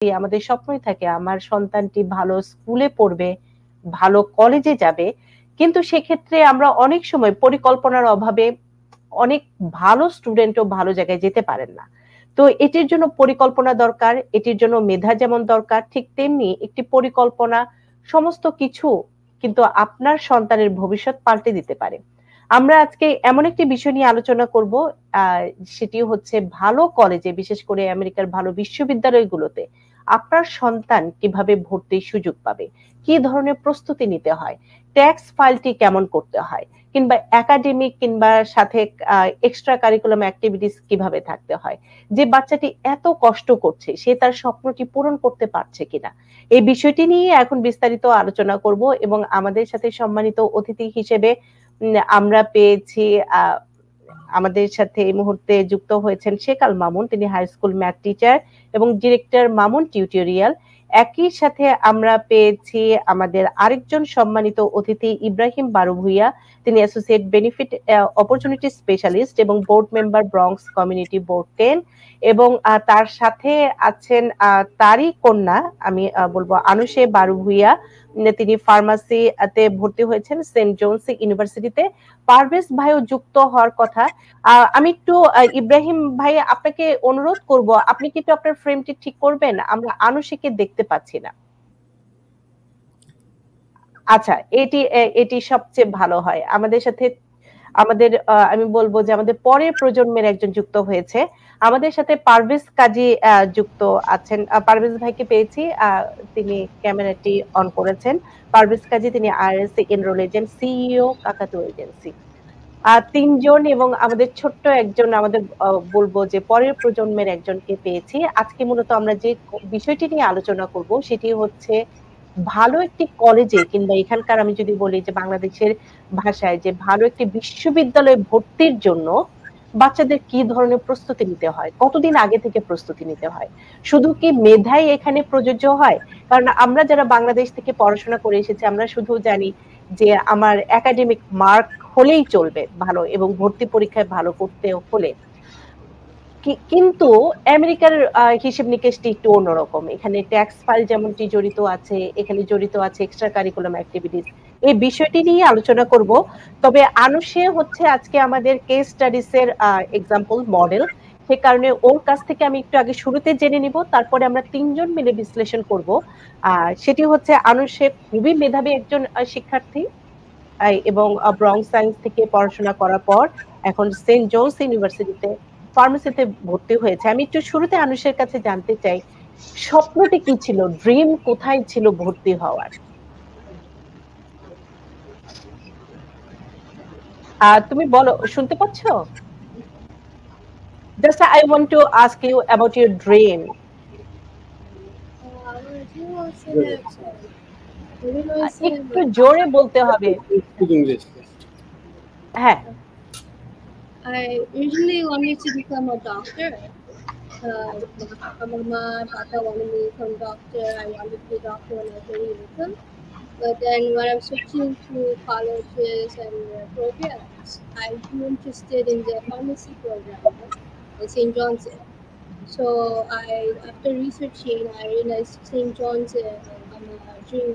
আমাদের স্বপ্নই থাকে আমার সন্তানটি ভালো স্কুলে পড়বে, ভালো কলেজে যাবে। কিন্তু সেক্ষেত্রে আমরা অনেক সময় পরিকল্পনার অভাবে অনেক ভালো স্টুডেন্টও ভালো জায়গায় যেতে পারেন না। তো এটির জন্য পরিকল্পনা দরকার, এটির জন্য মেধা যেমন দরকার, ঠিক তেমনি একটি পরিকল্পনা সমস্ত কিছু কিন্তু আপনার সন্তানের ভবিষ্যৎ পাল্টে দিতে পারে। আমরা আজকে এমন একটি বিষয় নিয়ে আলোচনা করব, সেটি হচ্ছে ভালো কলেজে, বিশেষ করে আমেরিকার ভালো বিশ্ববিদ্যালয়গুলোতে আপনার সন্তান কিভাবে ভর্তির সুযোগ পাবে, কি ধরনের প্রস্তুতি নিতে হয়, ট্যাক্স ফাইলটি কেমন করতে হয়, কিংবা একাডেমিক কিংবা সাথে এক্সট্রা কারিকুলাম অ্যাক্টিভিটিস কিভাবে থাকতে হয়। যে বাচ্চাটি এত কষ্ট করছে সে তার স্বপ্নটি পূরণ করতে পারছে কিনা, এই বিষয়টি নিয়ে এখন বিস্তারিত আলোচনা করব। এবং আমাদের সাথে সম্মানিত অতিথি হিসেবে আমরা পেয়েছি আমাদের সাথে এই মুহূর্তে যুক্ত হয়েছেন শেখ আল মামুন, তিনি হাই স্কুল ম্যাথ টিচার এবং ডিরেক্টর মামুন টিউটোরিয়াল। একই সাথে আমরা পেয়েছি আমাদের আরেকজন সম্মানিত অতিথি ইব্রাহিম বারু ভুইয়া, তিনি অ্যাসোসিয়েট বেনিফিট অপরচুনিটি স্পেশালিস্ট এবং board member Bronx community board 10। এবং তার সাথে আছেন তারই কন্যা, আমি বলবো আনুশে বারু ভুইয়া, তিনি ফার্মাসিতে ভর্তি হয়েছেন সেন্ট জোন্স ইউনিভার্সিটিতে। পারভেজ ভাইও যুক্ত হওয়ার কথা। আমি একটু ইব্রাহিম ভাই আপনাকে অনুরোধ করব, আপনি কি একটু আপনার ফ্রেমটি ঠিক করবেন, আমরা আনুষিকে দেখতে পাচ্ছি না। আচ্ছা, এটি সবচেয়ে ভালো হয়। আমাদের সাথে আমাদের আমি বলবো যে আমাদের পরের প্রজন্মের একজন যুক্ত হয়েছে, আমাদের সাথে পারভেজ কাজী যুক্ত আছেন। পারভেজ ভাইকে পেয়েছি, তিনি ক্যামেরাটি অন করেছেন। পারভেজ কাজী, তিনি আরএসসি এনরোল এজেন্ট, সিইও কাকাতুয়া এজেন্সি। তিনজন এবং আমাদের ছোট্ট একজন, আমাদের বলবো যে পরের প্রজন্মের একজনকে পেয়েছি। আজকে মূলত আমরা যে বিষয়টি নিয়ে আলোচনা করব সেটি হচ্ছে ভালো একটি কলেজে কিংবা এখানকার আমি যদি বলি যে বাংলাদেশের ভাষায় যে ভালো একটি বিশ্ববিদ্যালয়ে ভর্তির জন্য বাচ্চাদের কি ধরনের প্রস্তুতি নিতে হয়, কতদিন আগে থেকে প্রস্তুতি নিতে হয়, শুধু কি মেধাই এখানে প্রযোজ্য হয়? কারণ আমরা যারা বাংলাদেশ থেকে পড়াশোনা করে এসেছি আমরা শুধু জানি যে আমার একাডেমিক মার্ক হলেই চলবে ভালো এবং ভর্তি পরীক্ষায় ভালো করতে হলে, কিন্তু আমেরিকার হিসেব নিকেশটি একটু অন্যরকম। এখানে ট্যাক্স ফাইল যেমনটি জড়িত আছে, এখানে জড়িত আছে এক্সট্রা কারিকুলাম অ্যাক্টিভিটিস। এই বিষয়টি নিয়ে আলোচনা করব। তবে আনুষে হচ্ছে আজকে আমাদের কেস স্টাডিজ এর এক্সাম্পল মডেল, সে কারণে ওর কাছ থেকে আমি একটু আগে শুরুতে জেনে নিব, তারপরে আমরা তিনজন মিলে বিশ্লেষণ করব। সেটি হচ্ছে আনুষে খুবই মেধাবী একজন শিক্ষার্থী এবং ব্রঙ্কস সায়েন্স থেকে পড়াশোনা করার পর এখন সেন্ট জোন্স ইউনিভার্সিটিতে ফার্মেসিতে ভর্তি হয়েছে। আমি একটু শুরুতে আনুষের কাছে জানতে চাই স্বপ্নটি কি ছিল, ড্রিম কোথায় ছিল ভর্তি হওয়ার? তুমি বলো, শুনতে পাচ্ছ? Just I want to ask you about your dream. একটু জোরে বলতে হবে। হ্যাঁ। I usually wanted to become a doctor. Mama, Papa wanted me to become a doctor. I wanted to be a doctor when I was very little. But then when I'm switching to colleges and programs, I grew interested in the pharmacy program at St. John's. So after researching, I realized St. John's was a dream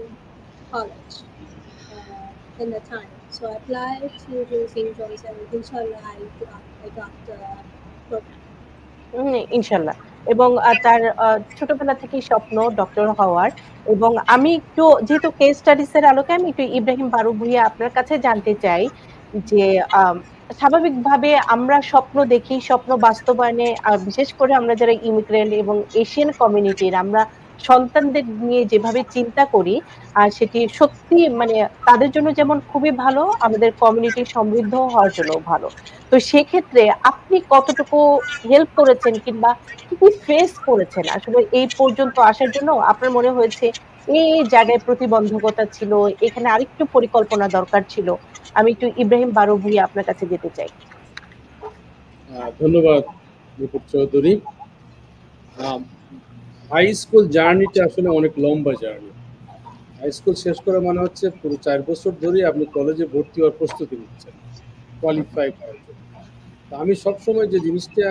college in the time. So I applied to St. John's and inshallah I got the program. ইনশাল্লাহ। এবং তার ছোটবেলা থেকেই স্বপ্ন doctor হওয়ার। এবং আমি একটু যেহেতু কেস স্টাডিজ এর আলোকে আমি একটু ইব্রাহিম বারু ভুইয়া আপনার কাছে জানতে চাই যে স্বাভাবিকভাবে আমরা স্বপ্ন দেখি, স্বপ্ন বাস্তবায়নে বিশেষ করে আমরা যারা ইমিগ্রেন্ট এবং এশিয়ান কমিউনিটির আমরা সন্তানদের নিয়ে যেভাবে চিন্তা করি সেটি সত্যি মানে তাদের জন্য যেমন খুবই ভালো, আমাদের কমিউনিটি সমৃদ্ধ হওয়ার জন্য ভালো। তো সেক্ষেত্রে আপনি কতটুকু হেল্প করেছেন কিংবা কি কি ফেস করেছেন আসলে এই পর্যন্ত আসার জন্য? আপনার মনে হয়েছে এই জায়গায় প্রতিবন্ধকতা ছিল, এখানে আরেকটু পরিকল্পনা দরকার ছিল? আমি একটু ইব্রাহিম বারু ভুইয়া আপনার কাছে যেতে চাই। ধন্যবাদ রিপোর্ট চৌধুরী। হাই স্কুল জার্নিটা আসলে অনেক লম্বা জার্নি। হাই স্কুল শেষ করা মানে হচ্ছে পুরো 4 বছর ধরে আপনি কলেজে ভর্তি হওয়ার প্রস্তুতি নিচ্ছেন, কোয়ালিফাই করার জন্য। আমি সবসময় যে জিনিসটা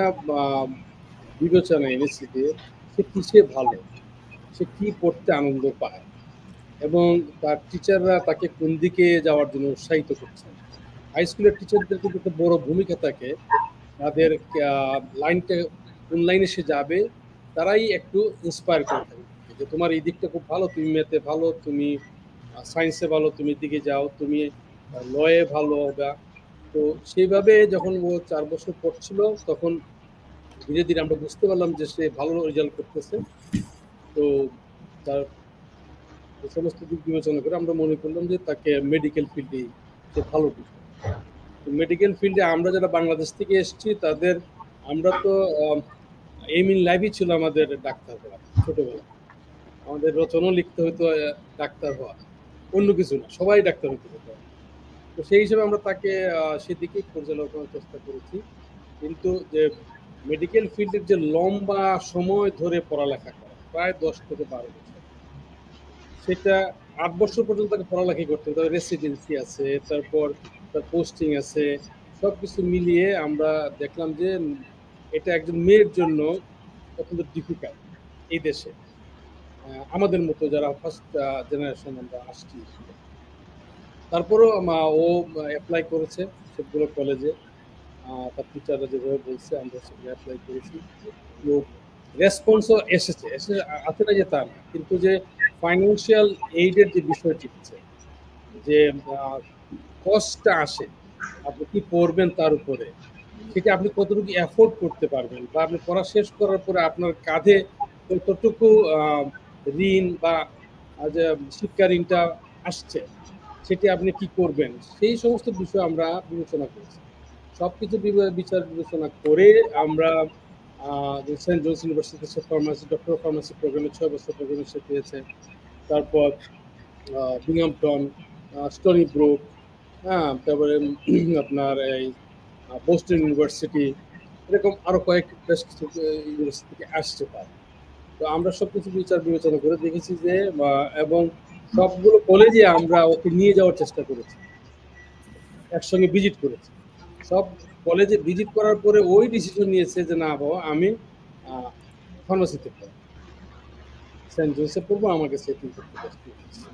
বিবেচনা এনেছি যে সে কিসে ভালো, সে কি পড়তে আনন্দ পায় এবং তার টিচাররা তাকে কোন দিকে যাওয়ার জন্য উৎসাহিত করছেন। হাই স্কুলের টিচারদের কিন্তু একটা বড় ভূমিকা থাকে, তাদের লাইনটা কোন লাইনে সে যাবে তারাই একটু ইন্সপায়ার করে থাকে যে তোমার এই দিকটা খুব ভালো, তুমি ম্যাথে ভালো, তুমি সায়েন্সে ভালো, তুমি দিকে যাও, তুমি লয়ে ভালো হবে। তো সেইভাবে যখন ও 4 বছর পড়ছিল তখন ধীরে ধীরে আমরা বুঝতে পারলাম যে সে ভালো রেজাল্ট করতেছে। তো তার সমস্ত দিক বিবেচনা করে আমরা মনে করলাম যে তাকে মেডিকেল ফিল্ডে সে ভালো কিছু। মেডিকেল ফিল্ডে আমরা যারা বাংলাদেশ থেকে এসেছি তাদের, আমরা তো এইম ইন লাইফই ছিল আমাদের ডাক্তার হওয়া। ছোটবেলা আমাদের রচনাও লিখতে হতো ডাক্তার হওয়া, অন্য কিছু না, সবাই ডাক্তার হতে হতো। তো সেই হিসেবে আমরা তাকে সেদিকে পরিচালনা করার চেষ্টা করেছি। কিন্তু যে মেডিকেল ফিল্ডের যে লম্বা সময় ধরে পড়ালেখা করা, প্রায় 10 থেকে 12 বছর, সেটা 8 বছর পর্যন্ত তাকে পড়ালেখা করতে হবে। তার রেসিডেন্সি আছে, তারপর তার পোস্টিং আছে, সব কিছু মিলিয়ে আমরা দেখলাম যে এটা একজন মেয়ের জন্য অত্যন্ত ডিফিকাল্ট এই দেশে, আমাদের মতো যারা ফার্স্ট জেনারেশন আমরা আসছি। তারপরেও ও অ্যাপ্লাই করেছে সবগুলো কলেজে, তার টিচাররা যেভাবে বলছে আমরা সেগুলো অ্যাপ্লাই করেছি। রেসপন্সও এসেছে, আছে না যে তা না, কিন্তু যে ফাইন্যান্সিয়াল এইডের যে বিষয়টি আছে, যে কস্টটা আসে আপনি কি পড়বেন তার উপরে, সেটা আপনি কতটুকু অ্যাফোর্ড করতে পারবেন, বা আপনি পড়া শেষ করার পরে আপনার কাঁধে কতটুকু ঋণ বা যে শিক্ষা ঋণটা আসছে সেটি আপনি কি করবেন, সেই সমস্ত বিষয় আমরা বিবেচনা করেছি। সব কিছু বিচার বিবেচনা করে আমরা Saint John's University pharmacy, doctor of pharmacy প্রোগ্রামে 6 বছর প্রোগ্রামে সে পেয়েছে। তারপর বিংহামটন, স্টোনি ব্রুক, হ্যাঁ, তারপরে আপনার এই বোস্টন ইউনিভার্সিটি, এরকম আরো কয়েক বেশ কিছু ইউনিভার্সিটি থেকে আসছে তার। তো আমরা সবকিছু বিচার বিবেচনা করে দেখেছি যে, এবং সবগুলো কলেজে আমরা ওকে নিয়ে যাওয়ার চেষ্টা করেছি, একসঙ্গে ভিজিট করেছি। সব কলেজে ভিজিট করার পরে ওই ডিসিশন নিয়েছে যে না বাবা, আমি ফার্মাসিতে পড়ব, সেন্ট জোসেফে পড়বো, আমাকে সেটিং করতে ব্যস্ত হয়েছে।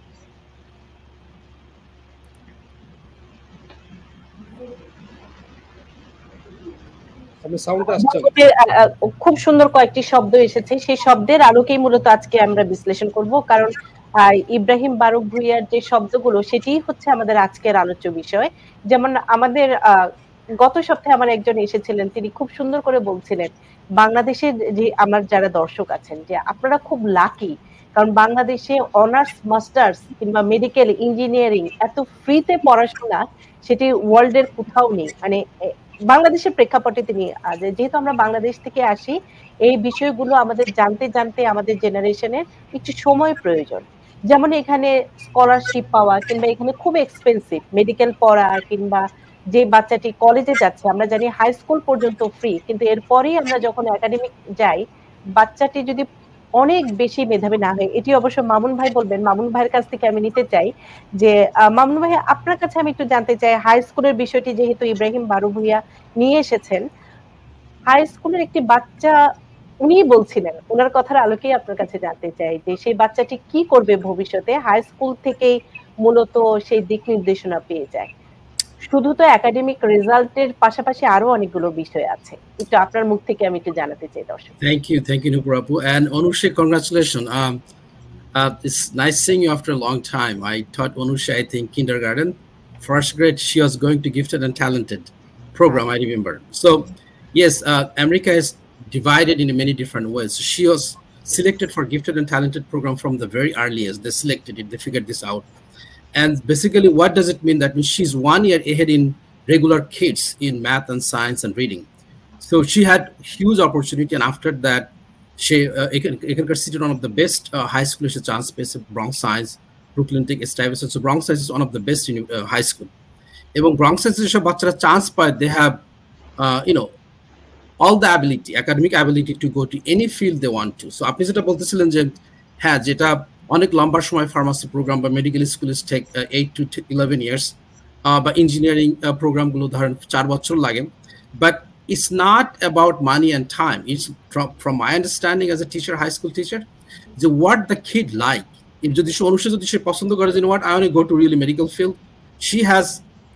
খুব সুন্দর কয়েকটি শব্দ এসেছে, সেই শব্দের আলোকেই মূলত আজকে আমরা বিশ্লেষণ করব, কারণ ইব্রাহিম বারুক ভুঁইয়ার যে শব্দগুলো সেটিই হচ্ছে আমাদের আজকের আলোচ্য বিষয়। যেমন আমাদের গত সপ্তাহে আমার একজন এসেছিলেন, তিনি খুব সুন্দর করে বলছিলেন বাংলাদেশের যে আমার যারা দর্শক আছেন, যে আপনারা খুব লাকি, কারণ বাংলাদেশে অনার্স মাস্টার্স কিংবা মেডিকেল ইঞ্জিনিয়ারিং এত ফ্রিতে পড়াশোনা সেটি ওয়ার্ল্ডের কোথাও নেই। মানে বাংলাদেশের প্রেক্ষাপটে তিনি, যেহেতু আমরা বাংলাদেশ থেকে আসি, এই বিষয়গুলো আমাদের জানতে জানতে আমাদের জেনারেশনের একটু সময় প্রয়োজন। যেমন এখানে স্কলারশিপ পাওয়া কিংবা এখানে খুব এক্সপেন্সিভ মেডিকেল পড়া, কিংবা যে বাচ্চাটি কলেজে যাচ্ছে, আমরা জানি হাই স্কুল পর্যন্ত ফ্রি, কিন্তু এরপরেই আমরা যখন একাডেমিক যাই, বাচ্চাটি যদি অনেক বেশি মেধাবী না হয়, এটি অবশ্য মামুন ভাই বলবেন। মামুন ভাইয়ের কাছ থেকে আমি নিতে চাই যে মামুন ভাই, আপনার কাছে আমি একটু জানতে চাই, হাই স্কুলের বিষয়টি যেহেতু ইব্রাহিম বারুক ভুঁইয়া নিয়ে এসেছেন, হাই স্কুলের একটি বাচ্চা, উনি বলছিলেন, ওনার কথার আলোকেই আপনার কাছে জানতে চাই যে সেই বাচ্চাটি কি করবে ভবিষ্যতে, হাই স্কুল থেকেই মূলত সেই দিক নির্দেশনা পেয়ে যায়। শুধু তো একাডেমিক রেজাল্টের পাশাপাশি আরো অনেকগুলো বিষয় আছে, একটু আপনার মুখ থেকে আমি একটু জানাতে চাই দর্শক। Thank you Nupur Apu, and Anusha, congratulations. It's nice seeing you after a long time. I taught Anusha, I think, kindergarten, first grade. She was going to gifted and talented program, I remember. So yes, America is divided in many different ways. She was selected for gifted and talented program from the very earliest. They selected it, they figured this out. And basically, what does it mean? That means she's 1 year ahead in regular kids in math and science and reading. So she had huge opportunity, and after that, she considered one of the best high school she chance space, Bronx Science, Brooklyn Tech, Stuyvesant. So Bronx Science is one of the best high school. Even Bronx Science is a chance, but they have, all the ability, academic ability to go to any field they want to. So আপনি যেটা বলতেছিলেন যে হ্যাঁ, যেটা অনেক লম্বা সময় pharmacy programme বা মেডিকেল স্কুলে টেক 8 to 11 years, বা ইঞ্জিনিয়ারিং প্রোগ্রামগুলো ধরেন 4 বছর লাগে, but it's not about money and time. It's from my understanding as a teacher, high school teacher, যে what the kid like. যদি সে পছন্দ করে যে what I want to go to really medical field, she has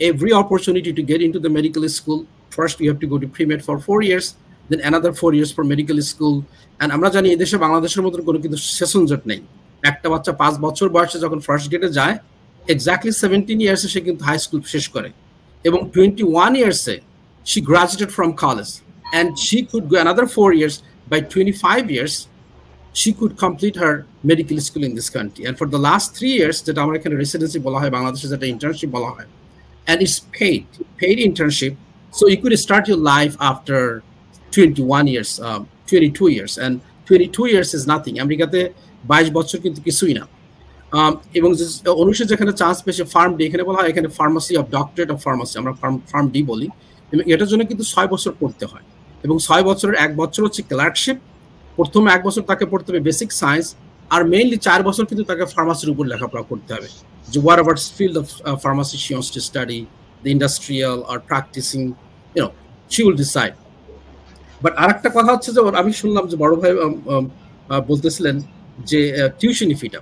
every opportunity to get into the medical school. First you have to go to pre-med for 4 years, then another 4 years for medical school. And আমরা জানি এই দেশে বাংলাদেশের মতো কোনো কিন্তু session জট নেই। একটা বাচ্চা 5 বছর বয়সে যখন ফার্স্ট গেটে যায়, exactly 17 years সে কিন্তু হাই স্কুল শেষ করে, এবং 21 years she graduated from college, and she could go another 4 years. By 25 years she could complete her medical school in this country, and for the last 3 years যেটা আমরা এখানে residency বলা হয়, বাংলাদেশে যেটা ইন্টার্নশিপ বলা হয়, and it's paid internship, so you could start your life after 21 years, 22 years, and 22 years is nothing. আমেরিকাতে 22 বছর কিন্তু কিছুই না। এবং অনুষে যেখানে চান্স পেয়েছে ফার্ম ডি, এখানে বলা হয় এখানে pharmacy of doctorate of pharmacy, আমরা ফার্ম ডি বলি, এবং এটার জন্য কিন্তু 6 বছর পড়তে হয়, এবং 6 বছরের 1 বছর হচ্ছে ক্লার্কশিপ। প্রথমে 1 বছর তাকে পড়তে হবে বেসিক সায়েন্স, আর মেইনলি 4 বছর কিন্তু তাকে ফার্মাসির উপর লেখাপড়া করতে হবে, যে whatever field of pharmacy she wants to study, the industrial আর practising, she will decide. But আরেকটা কথা হচ্ছে যে আমি শুনলাম যে বড় ভাই বলতেছিলেন যে টিউশনি ফিটা,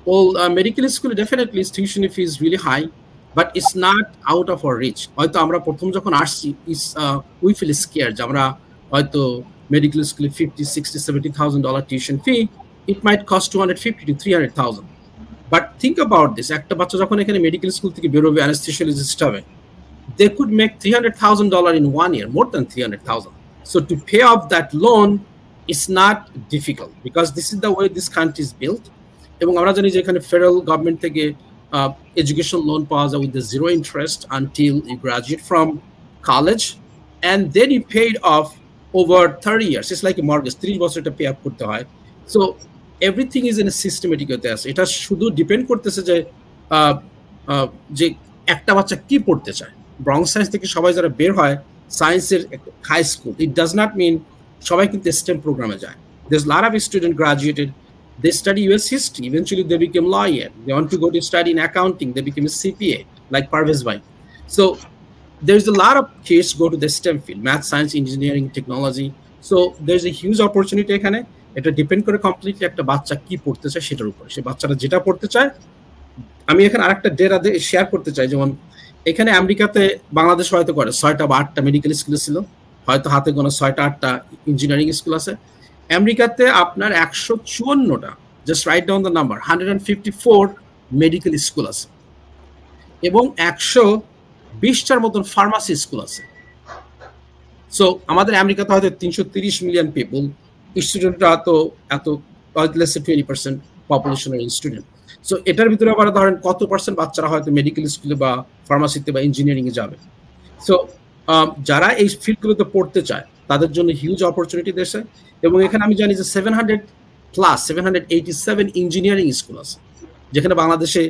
well, medical school definitely tuition fee is really high, but it's not out of our reach. হয়তো আমরা প্রথম যখন আসছি we feel scared যে আমরা হয়তো medical school $50,000, $60,000, $70,000 tuition fee, it might cost $250,000 to $300,000. But think about this, একটা বাচ্চা যখন এখানে মেডিকেল স্কুল থেকে বের হবে, অ্যানেস্থেসিওলজিস্ট হবে, they could make $300,000 in 1 year, more than $300,000. So to pay off that loan is not difficult, because this is the way this country is built. এবং আমরা জানি যে এখানে ফেডারেল গভর্নমেন্ট থেকে এডুকেশন লোন পাওয়া যায় with the zero interest until you graduate from college, and then you paid off over 30 years. It's like a mortgage, 30 বছর এটা পে আপ করতে হয়। So everything is in a systematic ওয়েতে আছে। এটা শুধু ডিপেন্ড করতেছে যে একটা বাচ্চা কি পড়তে চায়। ব্রঙ্ক সায়েন্স থেকে সবাই যারা বের হয় সায়েন্সের high school, it does not mean সবাই কিন্তু স্টেম প্রোগ্রামে যায়। There's a lot of students graduated, they study US history, eventually they become lawyer, they want to go to study in accounting, they become a CPA, like Parvez Bhai. So there's a lot of kids go to the STEM field, math, science, engineering, technology. So there's a huge opportunity এখানে। এটা depend করে completely একটা বাচ্চা কি পড়তে চায় সেটার উপর। সে বাচ্চারা যেটা পড়তে চায়, আমি এখানে আরেকটা ডেটা শেয়ার করতে চাই, যেমন এখানে আমেরিকাতে বাংলাদেশ হয়তো করে 6টা বা 8টা মেডিকেল স্কুল ছিল, হয়তো হাতে গোনা 6টা 8টা ইঞ্জিনিয়ারিং স্কুল আছে। আমেরিকাতে আপনার 154টা, just write down the number, 154 medical school আছে, এবং 120টার মতন ফার্মাসি স্কুল আছে। সো আমাদের আমেরিকাতে হয়তো 330 মিলিয়ন পিপল, স্টুডেন্টরা এত 20% পপুলেশনের স্টুডেন্ট। সো এটার ভিতরে আবার ধরেন কত পার্সেন্ট বাচ্চারা হয়তো মেডিকেল স্কুলে বা ফার্মাসিতে বা ইঞ্জিনিয়ারিংয়ে যাবে। সো যারা এই ফিল্ডগুলোতে পড়তে চায় তাদের জন্য হিউজ অপরচুনিটি দেশে। এবং এখানে আমি জানি যে 787 ইঞ্জিনিয়ারিং স্কুল আছে, যেখানে বাংলাদেশে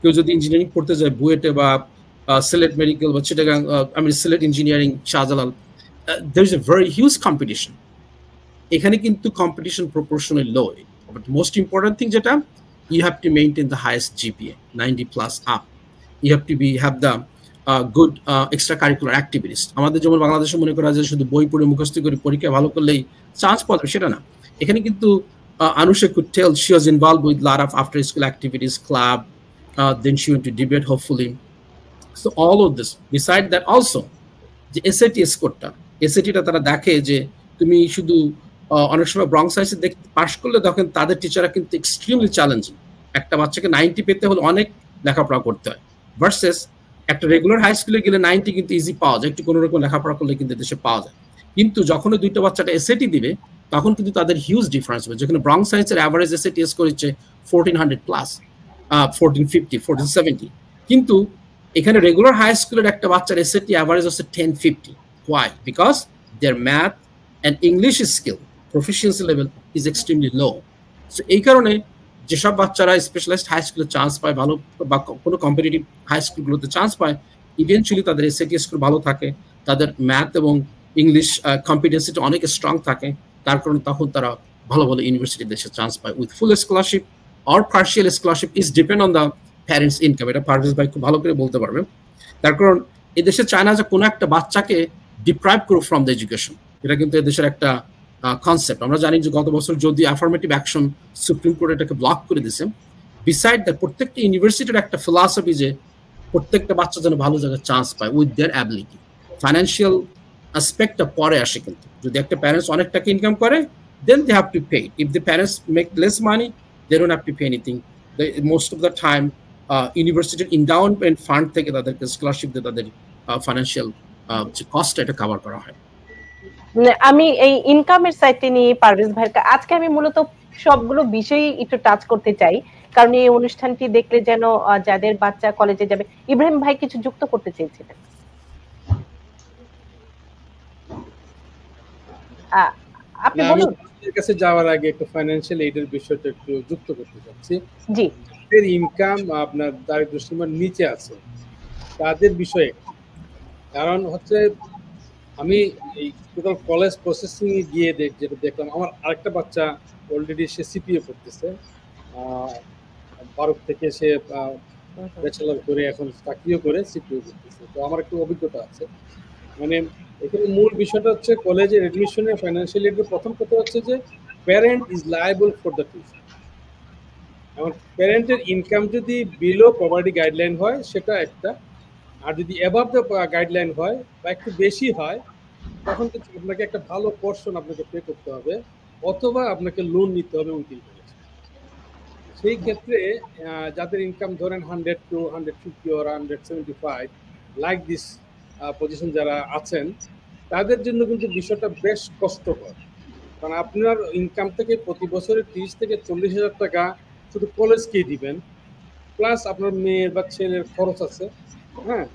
কেউ যদি ইঞ্জিনিয়ারিং পড়তে যায় বুয়েটে বা সিলেট মেডিকেল বা Chittagong, Sylhet engineering, Shahjalal, there is a very huge competition. এখানে কিন্তু competition proportionally low, but most important thing যেটা, you have to maintain the highest GPA, 90+ up. You have to have the good extracurricular activities. আমাদের যেমন বাংলাদেশে মনে করা যায় শুধু বই পড়ে মুখস্থ করে পরীক্ষা ভালো করলেই চান্স পাবে, সেটা না। এখানে কিন্তু Anusha could tell she was involved with a lot of after school activities, club, then she went to debate hopefully. So all of this, beside that also যে SAT স্কোরটা, SATটা তারা দেখে যে তুমি শুধু অনেক সময় ব্রঙ্ক সায়েন্সে পাস করলে তখন তাদের টিচাররা কিন্তু এক্সট্রিমলি চ্যালেঞ্জিং। একটা বাচ্চাকে 90 পেতে হলে অনেক লেখাপড়া করতে হয়, ভার্সেস একটা রেগুলার হাই স্কুলে গেলে 90 কিন্তু ইজি পাওয়া যায়, একটু কোনো রকম লেখাপড়া করলে কিন্তু দেশে পাওয়া যায়। কিন্তু যখন ওই দুইটা বাচ্চাটা SAT দিবে তখন কিন্তু তাদের হিউজ ডিফারেন্স হবে। যেখানে ব্রঙ্ক সায়েন্সের অ্যাভারেজ SAT স্কোর হচ্ছে 1400+, 1450, 1470, কিন্তু এখানে রেগুলার হাই স্কুলের একটা বাচ্চার SAT অ্যাভারেজ হচ্ছে 1050. Why? Because their math and English skill proficiency level is extremely low. So এই কারণে যেসব বাচ্চারা স্পেশালাইজড হাই স্কুলে চান্স পায়, ভালো বা কোনো কম্পিটিটিভ হাই স্কুলগুলোতে চান্স পায়, ইভেনচুয়ালি তাদের SAT স্কোর ভালো থাকে, তাদের ম্যাথ এবং ইংলিশ কম্পিটেন্সিটা অনেক স্ট্রং থাকে, তার কারণে তখন তারা ভালো ভালো ইউনিভার্সিটি দেশে চান্স পায় with full scholarship or partial scholarship. Is depend on the parents income. এটা পারভেজ ভাই খুব ভালো করে বলতে পারবেন। তার কারণ এদেশে চায় না যে কোনো একটা বাচ্চাকে ডিপ্রাইভ করুক ফ্রম দ্য এডুকেশন। এটা কিন্তু এদেশের একটা কনসেপ্ট। আমরা জানি যে গত বছর যদি অ্যাফার্মেটিভ অ্যাকশন সুপ্রিম কোর্ট এটাকে ব্লক করে দিয়েছে। বিসাইড দ্যাট প্রত্যেকটা ইউনিভার্সিটির একটা ফিলসফি যে প্রত্যেকটা বাচ্চা যেন ভালো জায়গায় চান্স পায় উইথ দেয়ার অ্যাবিলিটি। ফাইন্যান্সিয়াল অ্যাসপেক্টটা পরে আসে, কিন্তু যদি একটা প্যারেন্টস অনেক টাকা ইনকাম করে then they have to pay. If the parents make less money, they don't have to pay anything. Most of the time university endowment fund থেকে তাদেরকে স্কলারশিপ দিয়ে তাদের ফাইন্যান্সিয়াল যে কস্ট এটা কভার করা হয়। আমি এই ইনকামের সাইডটি নিয়ে পারভেজ ভাইয়ের আজকে আমি মূলত সবগুলো বিষয়ই একটু টাচ করতে চাই, কারণ এই অনুষ্ঠানটি দেখলে যেন যাদের বাচ্চা কলেজে যাবে। ইব্রাহিম ভাই কিছু যুক্ত করতে চেয়েছিলেন? আপনি বলুন। এর কাছে যাওয়ার আগে একটু ফাইন্যান্সিয়াল এইডের বিষয়টা একটু যুক্ত করতে চাচ্ছি। জি, এর ইনকাম আপনার দারিদ্র্য সীমার নিচে আছে তাদের বিষয়ে, কারণ হচ্ছে আমি এই টোটাল কলেজ প্রসেসিং এ গিয়ে যেটা দেখলাম, আমার আরেকটা বাচ্চা অলরেডি সে সিপিএ পড়তেছে, ভারত থেকে সে ব্যাচেলর করে এখন চাকরিও করে সিপিএ করতেছে। তো আমার একটু অভিজ্ঞতা আছে। মানে এখানে মূল বিষয়টা হচ্ছে কলেজের এডমিশনে ফাইন্যান্সিয়াল এডের প্রথম কথা হচ্ছে যে parent is liable for the tuition. এখন প্যারেন্টের ইনকাম যদি বিলো পভার্টি গাইডলাইন হয় সেটা একটা, আর যদি অ্যাবাভ দ্য গাইডলাইন হয় বা একটু বেশি হয় তখন কিন্তু আপনাকে একটা ভালো পোর্শন আপনাকে পে করতে হবে, অথবা আপনাকে লোন নিতে হবে উইথিন কলেজ। সেই ক্ষেত্রে যাদের ইনকাম ধরেন 100 to 150 or 175 like this position যারা আছেন, তাদের জন্য কিন্তু বিষয়টা বেশ কষ্টকর। কারণ আপনার ইনকাম থেকে প্রতি বছরে 30 থেকে 40,000 টাকা শুধু কলেজকেই দিবেন, প্লাস আপনার মেয়ের বা ছেলের খরচ আছে, হ্যাঁ,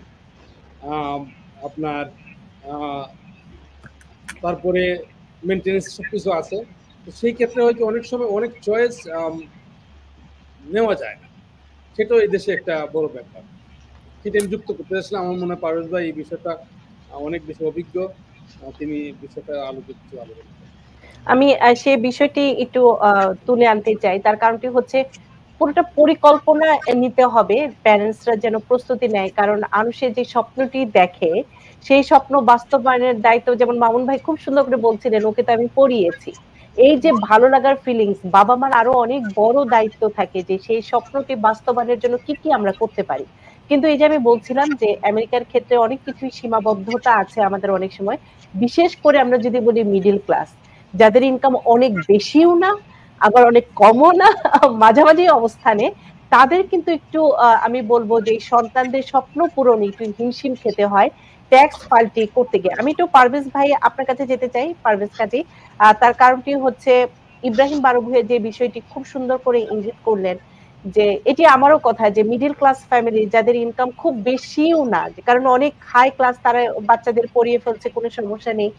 আপনার তারপরে মেনটেন্যান্স সব কিছু আছে। তো সেই ক্ষেত্রে হয়তো অনেক সময় অনেক চয়েস নেওয়া যায় না, সেটাও এই দেশে একটা বড় ব্যাপার। সেটা আমি যুক্ত করতে চাইছিলাম। আমার মনে হয় পারভেজ ভাই এই বিষয়টা অনেক বেশি অভিজ্ঞ, তিনি বিষয়টা আলোচনা। আমি সেই বিষয়টি একটু তুলে আনতে চাই। তার কারণটি হচ্ছে পুরোটা পরিকল্পনা নিতে হবে, প্যারেন্টসরা যেন প্রস্তুতি নেয়। কারণ মানুষের যে স্বপ্নটি দেখে সেই স্বপ্ন বাস্তবায়নের দায়িত্ব, যেমন মামুন ভাই খুব সুন্দর করে বলছিলেন, ওকে তো আমি পড়িয়েছি। এই যে ভালো লাগার ফিলিংস, বাবা মার আরো অনেক বড় দায়িত্ব থাকে যে সেই স্বপ্নটি বাস্তবায়নের জন্য কি কি আমরা করতে পারি। কিন্তু এই যে আমি বলছিলাম যে আমেরিকার ক্ষেত্রে অনেক কিছুই সীমাবদ্ধতা আছে আমাদের অনেক সময়, বিশেষ করে আমরা যদি বলি মিডল ক্লাস, যাদের ইনকাম অনেক বেশিও না আবার অনেক কমও না, মাঝামাঝি অবস্থানে, তাদের কিন্তু একটু আমি বলবো যে সন্তানদের স্বপ্ন পূরণে একটু হিমশিম খেতে হয় ট্যাক্স ফাইলটি করতে গিয়ে। আমি একটু পারভেজ ভাই আপনার কাছে যেতে চাই, পারভেজ কাজী। তার কারণটি হচ্ছে ইব্রাহিম বারুভূয়ের যে বিষয়টি খুব সুন্দর করে ইঙ্গিত করলেন, যে এটি আমারও কথা যে মিডল ক্লাস ফ্যামিলি যাদের ইনকাম খুব বেশিও না, কারণ অনেক হাই ক্লাস তারা বাচ্চাদের পড়িয়ে ফেলছে, কোনো সমস্যা নেই,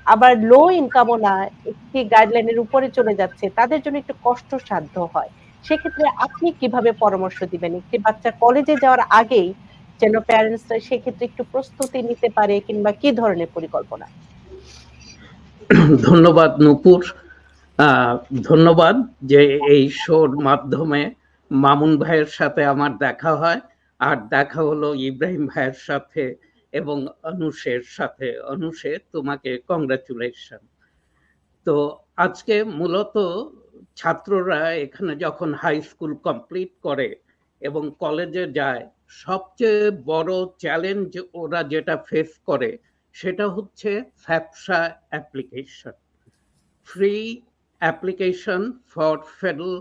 আবার লো ইনকামও না, একটি গাইডলাইনের উপরে চলে যাচ্ছে, তাদের জন্য একটু কষ্টসাধ্য হয়। সেক্ষেত্রে আপনি কিভাবে পরামর্শ দিবেন একটি বাচ্চা কলেজে যাওয়ার আগেই যেন প্যারেন্টসরা সেক্ষেত্রে একটু প্রস্তুতি নিতে পারে, কিংবা কি ধরনের পরিকল্পনা? ধন্যবাদ নূপুর, ধন্যবাদ যে এই শোর মাধ্যমে মামুন ভাইয়ের সাথে আমার দেখা হয়, আর দেখা হলো ইব্রাহিম ভাইয়ের সাথে এবং অনুষের সাথে। অনুষে তোমাকে কংগ্রাচুলেশন। তো আজকে মূলত ছাত্ররা এখানে যখন হাই স্কুল কমপ্লিট করে এবং কলেজে যায়, সবচেয়ে বড় চ্যালেঞ্জ ওরা যেটা ফেস করে সেটা হচ্ছে FAFSA application, free application for federal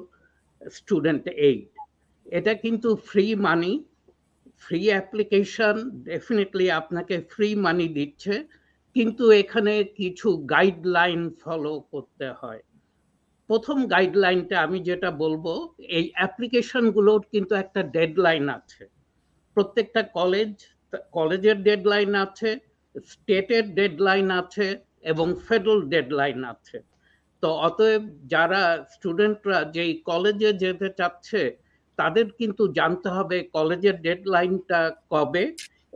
student aid. এটা কিন্তু free money, free application, definitely আপনাকে ফ্রি মানি দিচ্ছে, কিন্তু এখানে কিছু গাইডলাইন ফলো করতে হয়। প্রথম গাইডলাইনটা আমি যেটা বলবো, এই অ্যাপ্লিকেশনগুলোর কিন্তু একটা ডেডলাইন আছে। প্রত্যেকটা কলেজের ডেডলাইন আছে, স্টেটের ডেডলাইন আছে এবং ফেডারেল ডেডলাইন আছে। তো অতএব যারা স্টুডেন্টরা যেই কলেজে যেতে চাচ্ছে তাদের কিন্তু জানতে হবে কলেজের ডেডলাইনটা কবে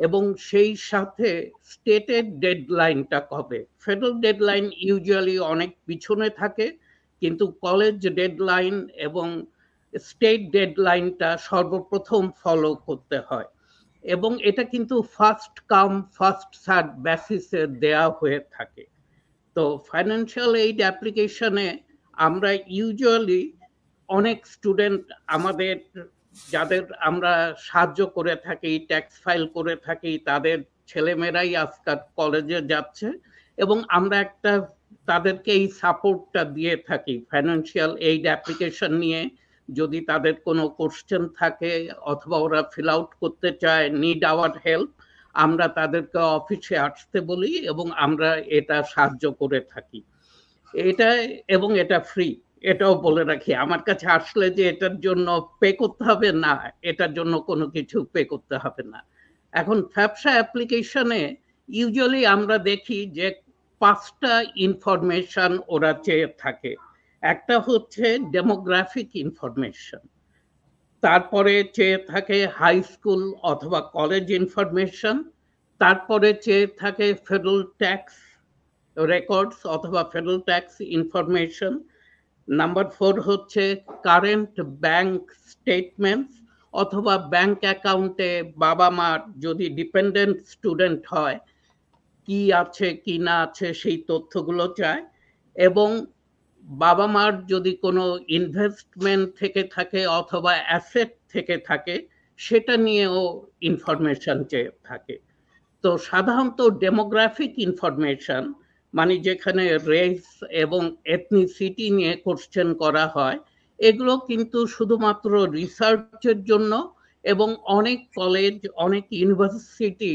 এবং সেই সাথে স্টেটের ডেডলাইনটা কবে। ফেডারেল ডেডলাইন ইউজুয়ালি অনেক পিছনে থাকে, কিন্তু কলেজ ডেডলাইন এবং স্টেট ডেডলাইনটা সর্বপ্রথম ফলো করতে হয়, এবং এটা কিন্তু ফার্স্ট কাম ফার্স্ট সার্ভ বেসিসে দেয়া হয়ে থাকে। তো ফাইন্যান্সিয়াল এইড অ্যাপ্লিকেশনে আমরা ইউজুয়ালি অনেক স্টুডেন্ট আমাদের যাদের আমরা সাহায্য করে থাকি, ট্যাক্স ফাইল করে থাকি, তাদের ছেলেমেয়েরাই আজকাল কলেজে যাচ্ছে এবং আমরা একটা তাদেরকে এই সাপোর্টটা দিয়ে থাকি ফাইন্যান্সিয়াল এইড অ্যাপ্লিকেশন নিয়ে। যদি তাদের কোনো কোশ্চেন থাকে অথবা ওরা ফিল আউট করতে চায়, নিড আওয়ার হেল্প, আমরা তাদেরকে অফিসে আসতে বলি এবং আমরা এটা সাহায্য করে থাকি। এটা এবং এটা ফ্রি, এটাও বলে রাখি। আমার কাছে আসলে যে এটার জন্য পে করতে হবে, না, এটার জন্য কোনো কিছু পে করতে হবে না। এখন ফ্যাপসা অ্যাপ্লিকেশনে ইউজুয়ালি আমরা দেখি যে 5টা ইনফরমেশন ওরা চেয়ে থাকে। একটা হচ্ছে ডেমোগ্রাফিক ইনফরমেশন, তারপরে চেয়ে থাকে হাই স্কুল অথবা কলেজ ইনফরমেশন, তারপরে চেয়ে থাকে ফেডারেল ট্যাক্স রেকর্ডস অথবা ফেডারেল ট্যাক্স ইনফরমেশন। নাম্বার 4 হচ্ছে কারেন্ট ব্যাংক স্টেটমেন্টস অথবা ব্যাংক অ্যাকাউন্টে বাবা মার যদি ডিপেন্ডেন্ট স্টুডেন্ট হয় কি আছে কি না আছে সেই তথ্যগুলো চায়। এবং বাবা মার যদি কোনো ইনভেস্টমেন্ট থেকে থাকে অথবা অ্যাসেট থেকে থাকে সেটা নিয়েও ইনফরমেশন চেয়ে থাকে। তো সাধারণত ডেমোগ্রাফিক ইনফরমেশন মানে যেখানে রেস এবং এথনিসিটি নিয়ে কোশ্চেন করা হয়, এগুলো কিন্তু শুধুমাত্র রিসার্চের জন্য। এবং অনেক কলেজ, অনেক ইউনিভার্সিটি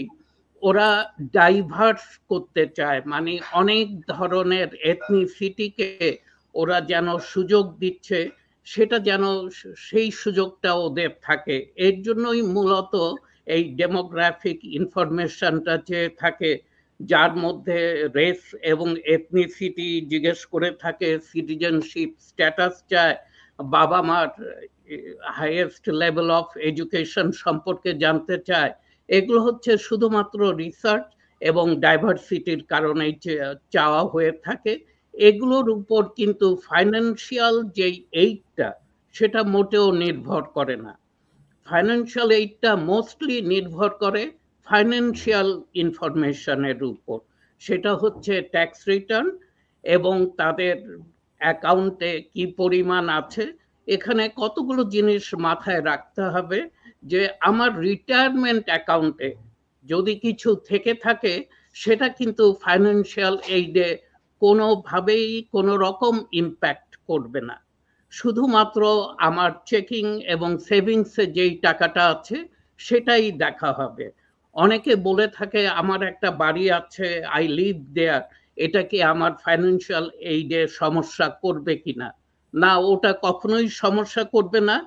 ওরা ডাইভার্স করতে চায়, মানে অনেক ধরনের এথনিসিটিকে ওরা যেন সুযোগ দিচ্ছে, সেটা যেন সেই সুযোগটা ওদের থাকে। এর জন্যই মূলত এই ডেমোগ্রাফিক ইনফরমেশনটা চেয়ে থাকে, যার মধ্যে রেস এবং এথনিসিটি জিজ্ঞেস করে থাকে, সিটিজেনশিপ স্ট্যাটাস চায়, বাবা মার হাইয়েস্ট লেভেল অফ এডুকেশন সম্পর্কে জানতে চায়। এগুলো হচ্ছে শুধুমাত্র রিসার্চ এবং ডাইভার্সিটির কারণে চাওয়া হয়ে থাকে। এগুলোর উপর কিন্তু ফাইন্যান্সিয়াল যেই এইডটা সেটা মোটেও নির্ভর করে না। ফাইন্যান্সিয়াল এইডটা মোস্টলি নির্ভর করে ফাইন্যান্সিয়াল ইনফরমেশনের উপর। সেটা হচ্ছে ট্যাক্স রিটার্ন এবং তাদের অ্যাকাউন্টে কি পরিমাণ আছে। এখানে কতগুলো জিনিস মাথায় রাখতে হবে, যে আমার রিটায়ারমেন্ট অ্যাকাউন্টে যদি কিছু থেকে থাকে সেটা কিন্তু ফাইন্যান্সিয়াল এইডে কোনোভাবেই কোনো রকম ইম্প্যাক্ট করবে না। শুধুমাত্র আমার চেকিং এবং সেভিংসে যেই টাকাটা আছে সেটাই দেখা হবে। অনেকে বলে থাকে আমার একটা বাড়ি আছে, আই লিভ দেয়ার, এটা কি আমার ফাইন্যান্সিয়াল এইডে সমস্যা করবে কিনা? না, ওটা কখনোই সমস্যা করবে না।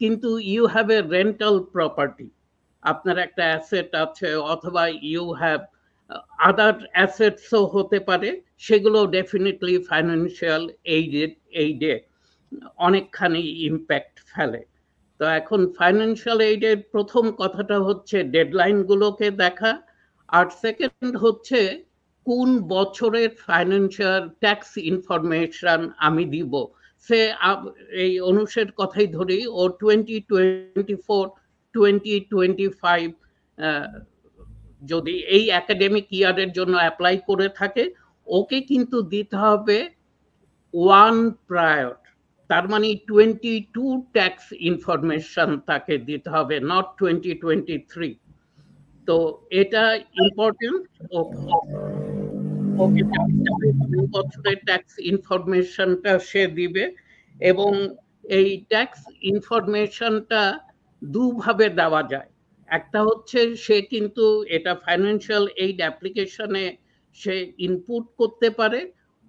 কিন্তু you have a rental property, আপনার একটা অ্যাসেট আছে অথবা ইউ হ্যাভ আদার অ্যাসেটসও হতে পারে, সেগুলো ডেফিনেটলি ফাইন্যান্সিয়াল এইডে অনেকখানি ইম্প্যাক্ট ফেলে। তো এখন ফাইন্যান্সিয়াল এইডের প্রথম কথাটা হচ্ছে ডেডলাইনগুলোকে দেখা, আর সেকেন্ড হচ্ছে কোন বছরের ফাইন্যান্সিয়াল ট্যাক্স ইনফরমেশন আমি দিব। সে এই অনুষের কথাই ধরি, ও 2024-2025 যদি এই একাডেমিক ইয়ারের জন্য অ্যাপ্লাই করে থাকে, ওকে কিন্তু দিতে হবে 1 প্রায়র, তার মানে 22 ট্যাক্স ইনফরমেশন তাকে দিতে হবে, নট 2023। তো এটা ইম্পর্টেন্ট। ওকে বছরের ট্যাক্স ইনফরমেশনটা সে দিবে, এবং এই ট্যাক্স ইনফরমেশনটা দুভাবে দেওয়া যায়। একটা হচ্ছে সে কিন্তু এটা ফাইন্যান্সিয়াল এইড অ্যাপ্লিকেশনে সে ইনপুট করতে পারে,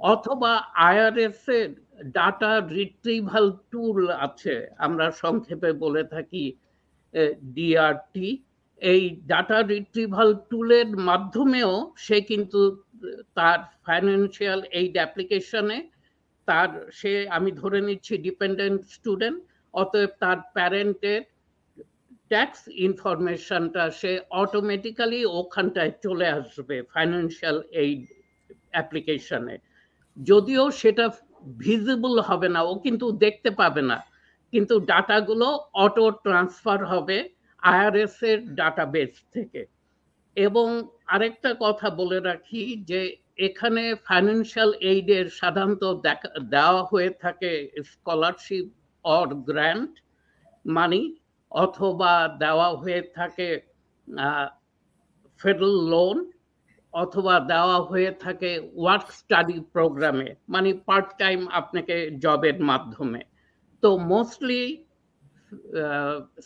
অথবা আইআরএস এর ডাটা রিট্রিভাল টুল আছে, আমরা সংক্ষেপে বলে থাকি ডিআরটি। এই ডাটা রিট্রিভাল টুলের মাধ্যমেও সে কিন্তু তার ফাইন্যান্সিয়াল এইড অ্যাপ্লিকেশনে তার আমি ধরে নিচ্ছি ডিপেন্ডেন্ট স্টুডেন্ট, অতএব তার প্যারেন্টের ট্যাক্স ইনফরমেশনটা সে অটোমেটিক্যালি ওখানটায় চলে আসবে ফাইন্যান্সিয়াল এইড অ্যাপ্লিকেশনে। যদিও সেটা ভিজিবল হবে না, ও কিন্তু দেখতে পাবে না, কিন্তু ডাটাগুলো অটো ট্রান্সফার হবে আইআরএস এর ডাটাবেস থেকে। এবং আরেকটা কথা বলে রাখি যে এখানে ফাইন্যান্সিয়াল এইডের সাধারণত দেওয়া হয়ে থাকে স্কলারশিপ অর গ্র্যান্ট মানি, অথবা দেওয়া হয়ে থাকে ফেডারেল লোন, অথবা দেওয়া হয়ে থাকে ওয়ার্ক স্টাডি প্রোগ্রামে, মানে পার্ট টাইম আপনাকে জবের মাধ্যমে। তো মোস্টলি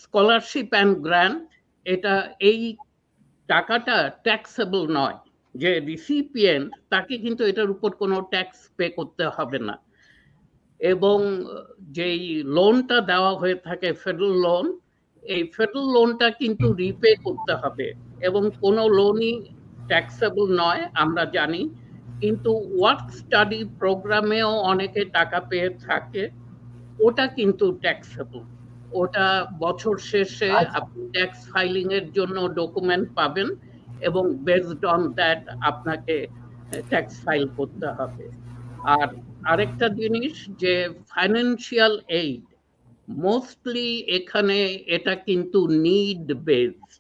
স্কলারশিপ অ্যান্ড গ্র্যান্ট, এটা এই টাকাটা ট্যাক্সেবল নয়, যে রিসিপিয়েন্ট তাকে কিন্তু এটার উপর কোনো ট্যাক্স পে করতে হবে না। এবং যেই লোনটা দেওয়া হয়ে থাকে ফেডারেল লোন, এই ফেডারেল লোনটা কিন্তু রিপে করতে হবে, এবং কোনো লোনই ট্যাক্সেবল নয় আমরা জানি। কিন্তু ওয়ার্ক স্টাডি প্রোগ্রামেও অনেকে টাকা পেয়ে থাকে, ওটা কিন্তু ট্যাক্সেবল। ওটা বছর শেষে আপনি ট্যাক্স ফাইলিং এর জন্য ডকুমেন্ট পাবেন, এবং বেসড অন দ্যাট আপনাকে ট্যাক্স ফাইল করতে হবে। আর আরেকটা জিনিস, যে ফাইন্যান্সিয়াল এইড মোস্টলি এখানে এটা কিন্তু নিড বেসড।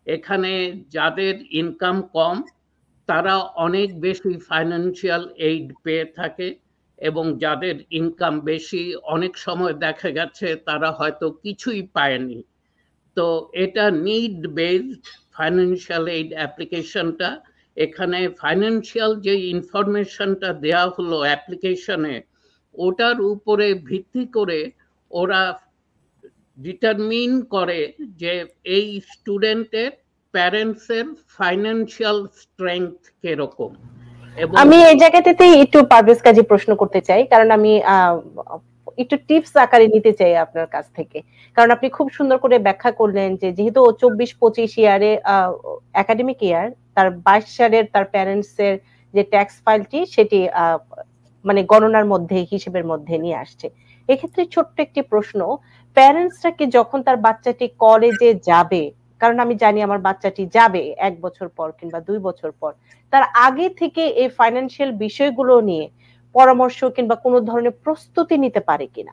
এখানে যাদের ইনকাম কম তারা অনেক বেশি ফাইন্যান্সিয়াল এইড পেয়ে থাকে, এবং যাদের ইনকাম বেশি অনেক সময় দেখা গেছে তারা হয়তো কিছুই পায়নি। তো এটা নিড বেসড ফাইন্যান্সিয়াল এইড অ্যাপ্লিকেশনটা। এখানে ফাইন্যান্সিয়াল যে ইনফরমেশনটা দেয়া হলো অ্যাপ্লিকেশনে, ওটার উপরে ভিত্তি করে ওরা ডিটারমিন করে যে এই স্টুডেন্টের প্যারেন্টসের ফাইন্যান্সিয়াল স্ট্রেংথ কিরকম। আমি এই জায়গাটাতে একটু পারভেজ কাজী প্রশ্ন করতে চাই, কারণ আমি একটু টিপস আকারে নিতে চাই আপনার কাছ থেকে, কারণ আপনি খুব সুন্দর করে ব্যাখ্যা করলেন যে যেহেতু 24-25 ইয়ারে একাডেমিক ইয়ার, তার 22 সালের তার প্যারেন্টস এর যে ট্যাক্স ফাইলটি সেটি মানে গণনার মধ্যে, হিসেবের মধ্যে নিয়ে আসছে। এক্ষেত্রে ছোট্ট একটি প্রশ্ন, প্যারেন্টসরা কি যখন তার বাচ্চাটি কলেজে যাবে, কারণ আমি জানি আমার বাচ্চাটি যাবে 1 বছর পর কিংবা 2 বছর পর, তার আগে থেকে এই ফাইন্যান্সিয়াল বিষয়গুলো নিয়ে পরামর্শ কিংবা কোনো ধরনের প্রস্তুতি নিতে পারে কিনা?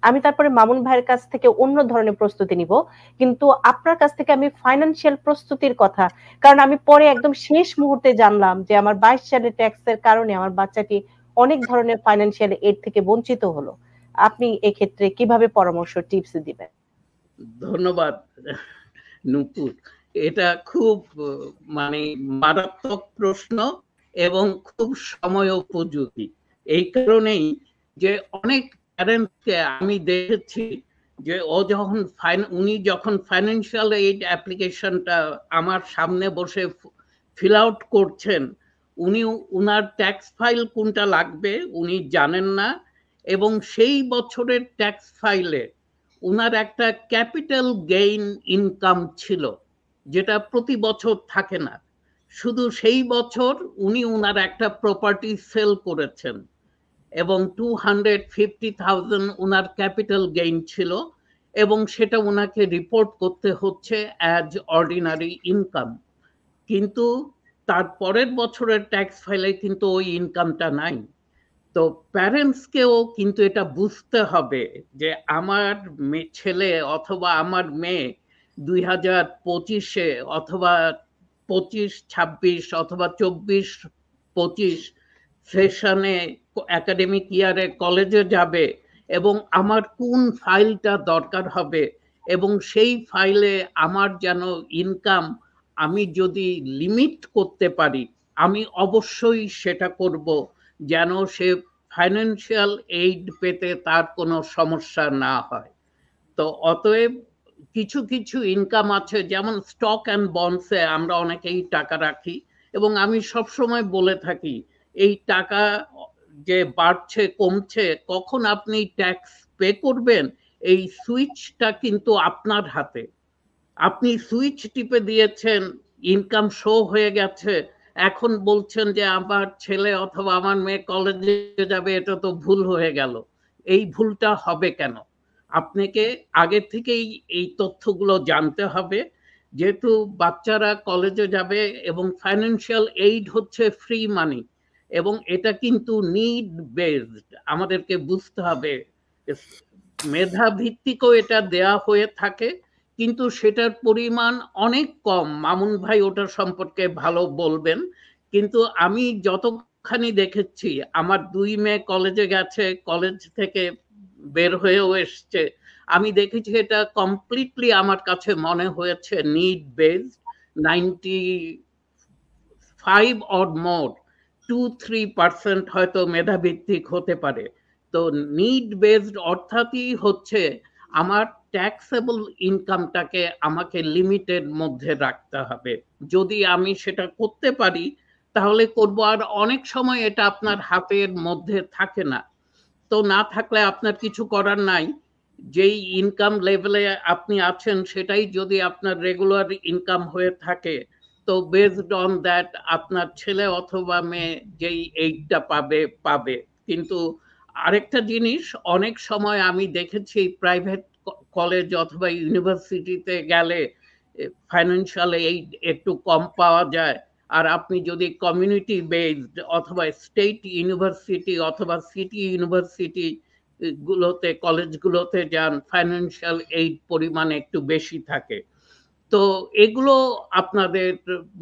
আমি তারপরে মামুন ভাইয়ের কাছ থেকে অন্য ধরনের প্রস্তুতি নিব, কিন্তু আপনার কাছ থেকে আমি ফাইন্যান্সিয়াল প্রস্তুতির কথা, কারণ আমি পরে একদম শেষ মুহূর্তে জানলাম যে আমার 22 সালের ট্যাক্সের কারণে আমার বাচ্চাটি অনেক ধরনের ফাইন্যান্সিয়াল এড থেকে বঞ্চিত হলো। আপনি এক্ষেত্রে কিভাবে পরামর্শ, টিপস দিবেন? ধন্যবাদ নূপুর, এটা খুব মানে মারাত্মক প্রশ্ন এবং খুব সময় উপযোগী। এই কারণেই যে অনেক প্যারেন্টসকে আমি দেখেছি যে উনি যখন ফাইন্যান্সিয়াল এইড অ্যাপ্লিকেশনটা আমার সামনে বসে ফিল আউট করছেন, উনার ট্যাক্স ফাইল কোনটা লাগবে উনি জানেন না, এবং সেই বছরের ট্যাক্স ফাইলে উনার একটা ক্যাপিটাল গেইন ইনকাম ছিল, যেটা প্রতি বছর থাকে না। শুধু সেই বছর উনি উনার একটা প্রপার্টি সেল করেছেন, এবং 250,000 উনার ক্যাপিটাল গেইন ছিল, এবং সেটা উনাকে রিপোর্ট করতে হচ্ছে অ্যাজ অর্ডিনারি ইনকাম। কিন্তু তার পরের বছরের ট্যাক্স ফাইলে কিন্তু ওই ইনকামটা নাই। তো প্যারেন্টসকেও কিন্তু এটা বুঝতে হবে যে আমার ছেলে অথবা আমার মেয়ে 2025-এ অথবা 25-26 অথবা 24-25 সেশনে একাডেমিক ইয়ারে কলেজে যাবে, এবং আমার কোন ফাইলটা দরকার হবে, এবং সেই ফাইলে আমার যেন ইনকাম আমি যদি লিমিট করতে পারি আমি অবশ্যই সেটা করব, যেন সে ফাইন্যান্সিয়াল এইড পেতে তার কোনো সমস্যা না হয়। তো অতএব কিছু কিছু ইনকাম আছে, যেমন স্টক অ্যান্ড বন্ডসে আমরা অনেকেই টাকা রাখি, এবং আমি সব সময় বলে থাকি এই টাকা যে বাড়ছে কমছে, কখন আপনি ট্যাক্স পে করবেন এই সুইচটা কিন্তু আপনার হাতে। আপনি সুইচ টিপে দিয়েছেন, ইনকাম শো হয়ে গেছে, এখন বলছেন যে আমার ছেলে অথবা আমার মেয়ে কলেজে যাবে, এটা তো ভুল হয়ে গেল। এই ভুলটা হবে কেন? আপনাকে আগে থেকেই এই তথ্যগুলো জানতে হবে, যেহেতু বাচ্চারা কলেজে যাবে, এবং ফাইন্যান্সিয়াল এইড হচ্ছে ফ্রি মানি, এবং এটা কিন্তু নিড বেসড। আমাদেরকে বুঝতে হবে মেধা ভিত্তিকও এটা দেয়া হয়ে থাকে, কিন্তু সেটার পরিমাণ অনেক কম। মামুন ভাই ওটার সম্পর্কে ভালো বলবেন, কিন্তু আমি যতখানি দেখেছি, আমার 2 মেয়ে কলেজে গেছে, কলেজ থেকে বের হয়েও এসছে, আমি দেখেছি এটা কমপ্লিটলি আমার কাছে মনে হয়েছে নিড বেসড। 95 or more, 2-3% হয়তো মেধাভিত্তিক হতে পারে। তো নিড বেসড অর্থাৎই হচ্ছে আমার ট্যাক্সেবল ইনকামটাকে আমাকে লিমিটের মধ্যে রাখতে হবে। যদি আমি সেটা করতে পারি তাহলে করব, আর অনেক সময় এটা আপনার হাতের মধ্যে থাকে না। তো না থাকলে আপনার কিছু করার নাই, যেই ইনকাম লেভেলে আপনি আছেন সেটাই যদি আপনার রেগুলার ইনকাম হয়ে থাকে, তো বেসড অন দ্যাট আপনার ছেলে অথবা মেয়ে যেই এইডটা পাবে। কিন্তু আরেকটা জিনিস, অনেক সময় আমি দেখেছি প্রাইভেট কলেজ অথবা ইউনিভার্সিটিতে গেলে ফাইন্যান্সিয়াল এইড একটু কম পাওয়া যায়, আর আপনি যদি কমিউনিটি বেসড অথবা স্টেট ইউনিভার্সিটি অথবা সিটি ইউনিভার্সিটি গুলোতে, কলেজগুলোতে যান, ফাইন্যান্সিয়াল এইড পরিমাণ একটু বেশি থাকে। তো এগুলো আপনাদের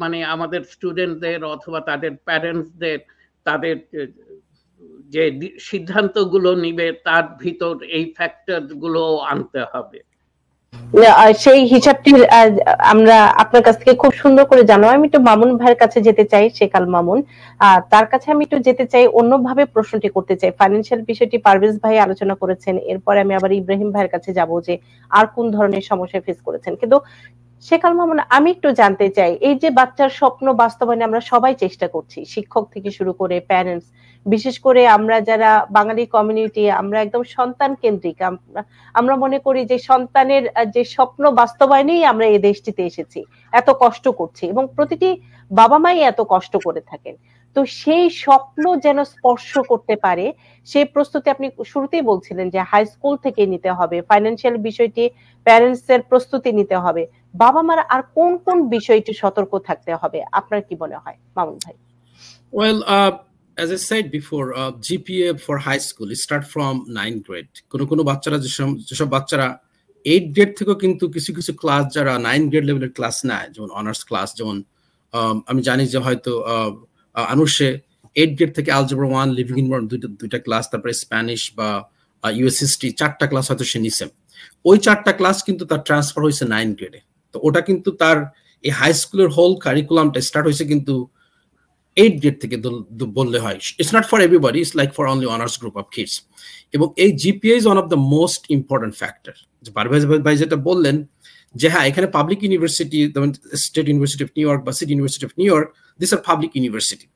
মানে আমাদের স্টুডেন্টদের অথবা তাদের প্যারেন্টসদের তাদের যে সিদ্ধান্তগুলো নিবে তার ভিতর এই ফ্যাক্টর গুলো আনতে হবে। সেই হিসাবটি আমরা আপনার কাছ থেকে খুব সুন্দর করে জানলাম। আমি একটু মামুন ভাইয়ের কাছে যেতে চাই, শেখ আল মামুন, তার কাছে আমি একটু যেতে চাই, অন্যভাবে প্রশ্নটি করতে চাই। ফাইন্যান্সিয়াল বিষয়টি পারভেজ ভাই আলোচনা করেছেন, এরপরে আমি আবার ইব্রাহিম ভাইয়ের কাছে যাব যে আর কোন ধরনের সমস্যা ফেস করেছেন। কিন্তু শেখ আল মামুন, আমি একটু জানতে চাই, এই যে বাচ্চার স্বপ্ন বাস্তবায়নে আমরা সবাই চেষ্টা করছি, শিক্ষক থেকে শুরু করে প্যারেন্টস, বিশেষ করে আমরা যারা বাঙালি কমিউনিটি, আমরা একদম সন্তান কেন্দ্রিক। আমরা মনে করি যে সন্তানের যে স্বপ্ন বাস্তবায়নেই আমরা এই দেশটিতে এসেছি, এত কষ্ট করছি, এবং প্রতিটি বাবা মাই এত কষ্ট করে থাকেন। তো সেই স্বপ্ন যেন স্পর্শ করতে পারে সেই প্রস্তুতি আপনি শুরুতেই বলছিলেন যে হাই স্কুল থেকে নিতে হবে, ফাইন্যান্সিয়াল বিষয়টি প্যারেন্টস এর প্রস্তুতি নিতে হবে, বাবা মার আর কোন কোন বিষয়টি সতর্ক থাকতে হবে, আপনার কি মনে হয় মামুন ভাই? Well, as I said before, GPA for high school start from 9th grade. কোনো বাচ্চারা যেসব বাচ্চারা 8th grade থেকেও কিন্তু কিছু কিছু ক্লাস যারা 9th grade লেভেলের ক্লাস নেয়, যেমন অনার্স ক্লাস, যেমন আমি জানি যে হয়তো আনুষে 8th grade থেকে অ্যালজেব্রা 1, লিভিং এনভায়রনমেন্ট দুইটা ক্লাস, তারপরে স্প্যানিশ বা ইউএস হিস্ট্রি 4টা ক্লাস হয়তো সে নিছে। ওই 4টা ক্লাস কিন্তু তার ট্রান্সফার হয়েছে 9th grade-এ। তো ওটা কিন্তু তার এই হাই স্কুলের হোল কারিকুলামটা স্টার্ট হয়েছে কিন্তু 8th grade থেকে বললে হয়। It's not for everybody, it's like for only honors group of kids. এবং এই GPA is one of the most important factor. যে পারভেজ ভাই যেটা বললেন যে হ্যাঁ, এখানে পাবলিক ইউনিভার্সিটি, যেমন State University of New York বা City University of New York, this are public university.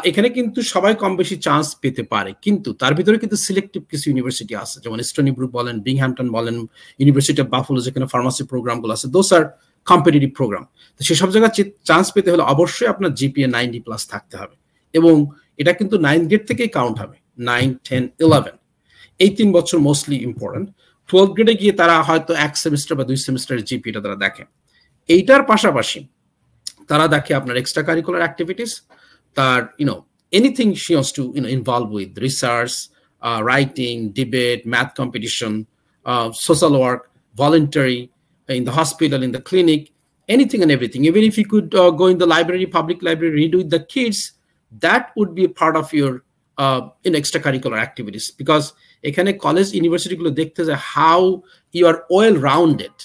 এখানে কিন্তু সবাই কম বেশি চান্স পেতে পারে, কিন্তু তার ভিতরে কিন্তু সিলেক্টিভ কিছু ইউনিভার্সিটি আছে, যেমন স্টোনি ব্রুক বলেন, বিংহ্যাম্পটন বলেন, ইউনিভার্সিটি অফ বাফেলো যেখানে ফার্মাসি প্রোগ্রামগুলো আছে, দোজ আর কম্পিটিটিভ প্রোগ্রাম। তো সেসব জায়গায় চান্স পেতে হলে অবশ্যই আপনার GPA 90+ থাকতে হবে, এবং এটা কিন্তু 9th grade থেকেই কাউন্ট হবে। 9, 10, 11 এই 3 বছর মোস্টলি ইম্পর্টেন্ট। 12th grade-এ গিয়ে তারা হয়তো 1 সেমিস্টার বা 2 সেমিস্টারের GPA-টা তারা দেখে। এইটার পাশাপাশি তারা দেখে আপনার এক্সট্রা কারিকুলার অ্যাক্টিভিটিস, তার anything she wants to involve with, research, writing, debate, math competition, social work, voluntary, in the hospital, in the clinic, anything and everything. Even if you could go in the library, public library, read with the kids, that would be a part of your extracurricular activities. Because ekhane college, university gulo dekhte je how you are well rounded.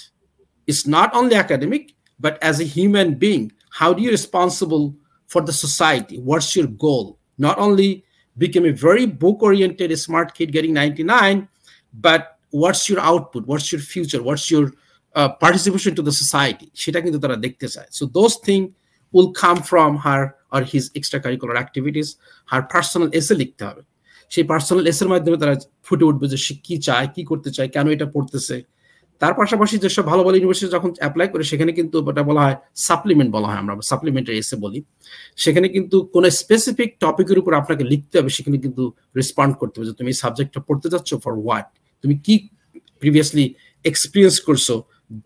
It's not only academic, but as a human being, how do you responsible for the society? What's your goal? Not only become a very book-oriented, smart kid getting 99, but what's your output? What's your future? What's your participation to the society? Sheta kintu tara dekhte chai. So those things will come from her or his extracurricular activities. Her personal essay likhte hobe. সেই personal এসের মাধ্যমে তারা ফুটে উঠবে যে সে কি চায়, কি করতে চায়, কেন এটা পড়তেছে। তার পাশাপাশি যেসব ভালো ভালো ইউনিভার্সিটি যখন অ্যাপ্লাই করে সেখানে কিন্তু ওটা বলা হয় সাপ্লিমেন্ট, বলা হয়, আমরা সাপ্লিমেন্টারি এসে বলি। সেখানে কিন্তু কোনো স্পেসিফিক টপিকের উপর আপনাকে লিখতে হবে, সেখানে কিন্তু রেসপন্ড করতে হবে যে তুমি এই সাবজেক্টটা পড়তে যাচ্ছ ফর হোয়াট, তুমি কি প্রিভিয়াসলি এক্সপিরিয়েন্স করছো,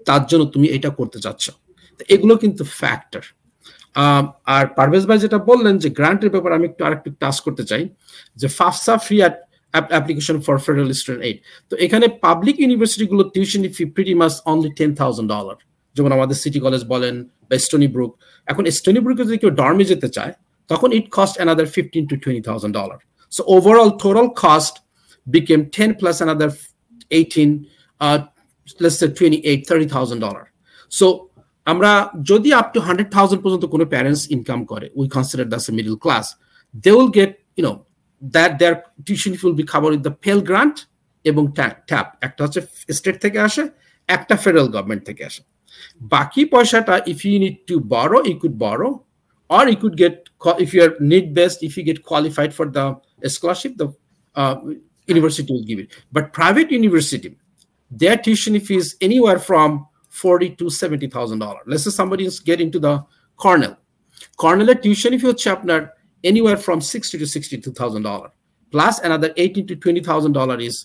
তার জন্য তুমি এটা করতে চাচ্ছ। তো এগুলো কিন্তু ফ্যাক্টর। আর পারভেজ ভাই যেটা বললেন যে গ্রান্টের ব্যাপারে আমি একটু আরেকটু টাচ করতে চাই, যে FAFSA free application for federal student aid. তো এখানে পাবলিক ইউনিভার্সিটি গুলো tuition fee pretty much only $10,000, যেমন আমাদের সিটি কলেজ বলেন বা স্টোনি ব্রুক। এখন স্টোনি ব্রুকে যদি কেউ ডর্মে যেতে চায় তখন it cost another $15,000 to $20,000. So overall total cost became 10 plus another 18, let's say 28, $30,000. So আমরা যদি up to 100,000 পর্যন্ত কোনো parents income করে, we consider that's a middle class, they will get, that their tuition will be covered with the Pell Grant এবং TAP, একটা হচ্ছে state থেকে আসে, একটা ফেডারেল গভর্নমেন্ট থেকে আসে। বাকি পয়সাটা if you need to borrow, you could borrow, or you could get, if you are need based, if you get qualified for the scholarship, the university will give it. But private university, their tuition fee is anywhere from $40,000 to $70,000. Let's say somebody is getting to the Cornell tuition fee হচ্ছে আপনার anywhere from $60,000 to $62,000, plus another $18,000 to $20,000 is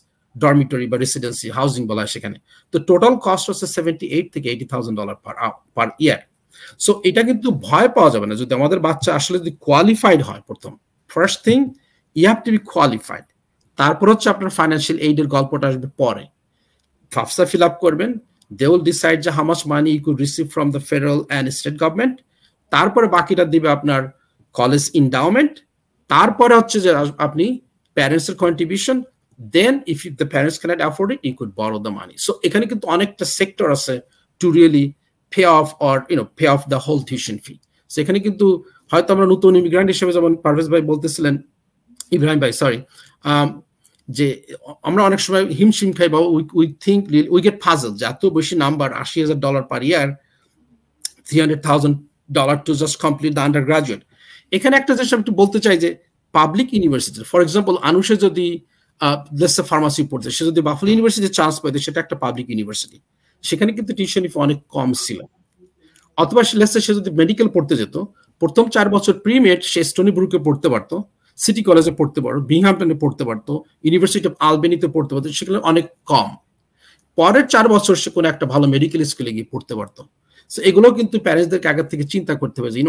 dormitory বা residency housing বলা সেখানে। তো total cost হচ্ছে $78,000 থেকে $80,000 per year. So এটা কিন্তু ভয় পাওয়া যাবে না যদি আমাদের বাচ্চা আসলে যদি কোয়ালিফাইড হয়। প্রথম first thing you have to be qualified, তারপর হচ্ছে আপনার ফাইন্যান্সিয়াল এইডের গল্পটা আসবে পরে। ফাফসা ফিল আপ করবেন, দে উইল ডিসাইড যে how much money you could receive from the federal and state government, তারপরে বাকিটা দিবে আপনার কলেজ ইনডাউমেন্ট, তারপরে হচ্ছে যে আপনি প্যারেন্টসের contribution, then if the parents cannot afford it, you could borrow the money. So এখানে কিন্তু অনেকটা সেক্টর আছে to really pay off, or pay off the whole tuition fee. So এখানে কিন্তু হয়তো আমরা নতুন ইমিগ্রেন্ট হিসেবে যেমন পারভেজ ভাই বলতেছিলেন, ইব্রাহিম ভাই সরি, যে আমরা অনেক সময় হিমশিম খাই বা we think we get puzzle যে এত বেশি number, $80,000 per year, $300,000 to just complete the undergraduate. এখানে একটা জিনিস আমি একটু বলতে চাই যে পাবলিক ইউনিভার্সিটি, ফর এক্সাম্পল আনুষে যদি ফার্মাসি পড়তে, সে যদি বাফেলো ইউনিভার্সিটিতে চান্স পাইতো, সেটা একটা পাবলিক ইউনিভার্সিটি, সেখানে কিন্তু টিউশন ফি অনেক কম ছিল। অথবা সে যদি মেডিকেল পড়তে যেত, প্রথম 4 বছর প্রিমেড সে স্টোনি ব্রুকে পড়তে পারতো, সিটি কলেজে পড়তে পারতো, বিংহামটনে পড়তে পারতো, ইউনিভার্সিটি অফ আলবেনিতে পড়তে পারতো, সেগুলো অনেক কম। পরের 4 বছর সে কোনো একটা ভালো মেডিকেল স্কুলে গিয়ে পড়তে পারতো। সো এগুলো কিন্তু প্যারেন্টসদেরকে আগে থেকে চিন্তা করতে হবে যে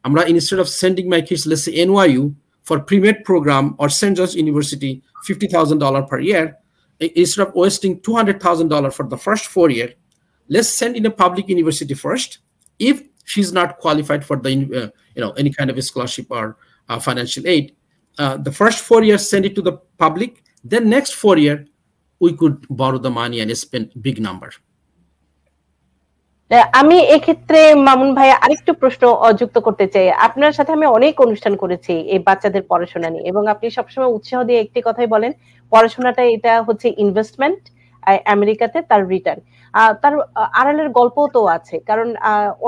আমরা instead of sending my kids let's say NYU for pre-med program or St. John's University, $50,000 per year, instead of wasting $200,000 for the first 4 years, let's send in a public university first. If she's not qualified for the any kind of a scholarship or financial aid, the first 4 years send it to the public. Then next 4 years we could borrow the money and spend big number. আমি এক্ষেত্রে মামুন ভাই আরেকটু প্রশ্ন যুক্ত করতে চাই। আপনার সাথে আমি অনেক অনুষ্ঠান করেছি এই বাচ্চাদের পড়াশোনা নিয়ে, এবং আপনি সবসময় উৎসাহ দিয়ে একটি কথাই বলেন, পড়াশোনাটা এটা হচ্ছে ইনভেস্টমেন্ট, আমেরিকাতে তার রিটার্ন। তার আড়ালের গল্প তো আছে, কারণ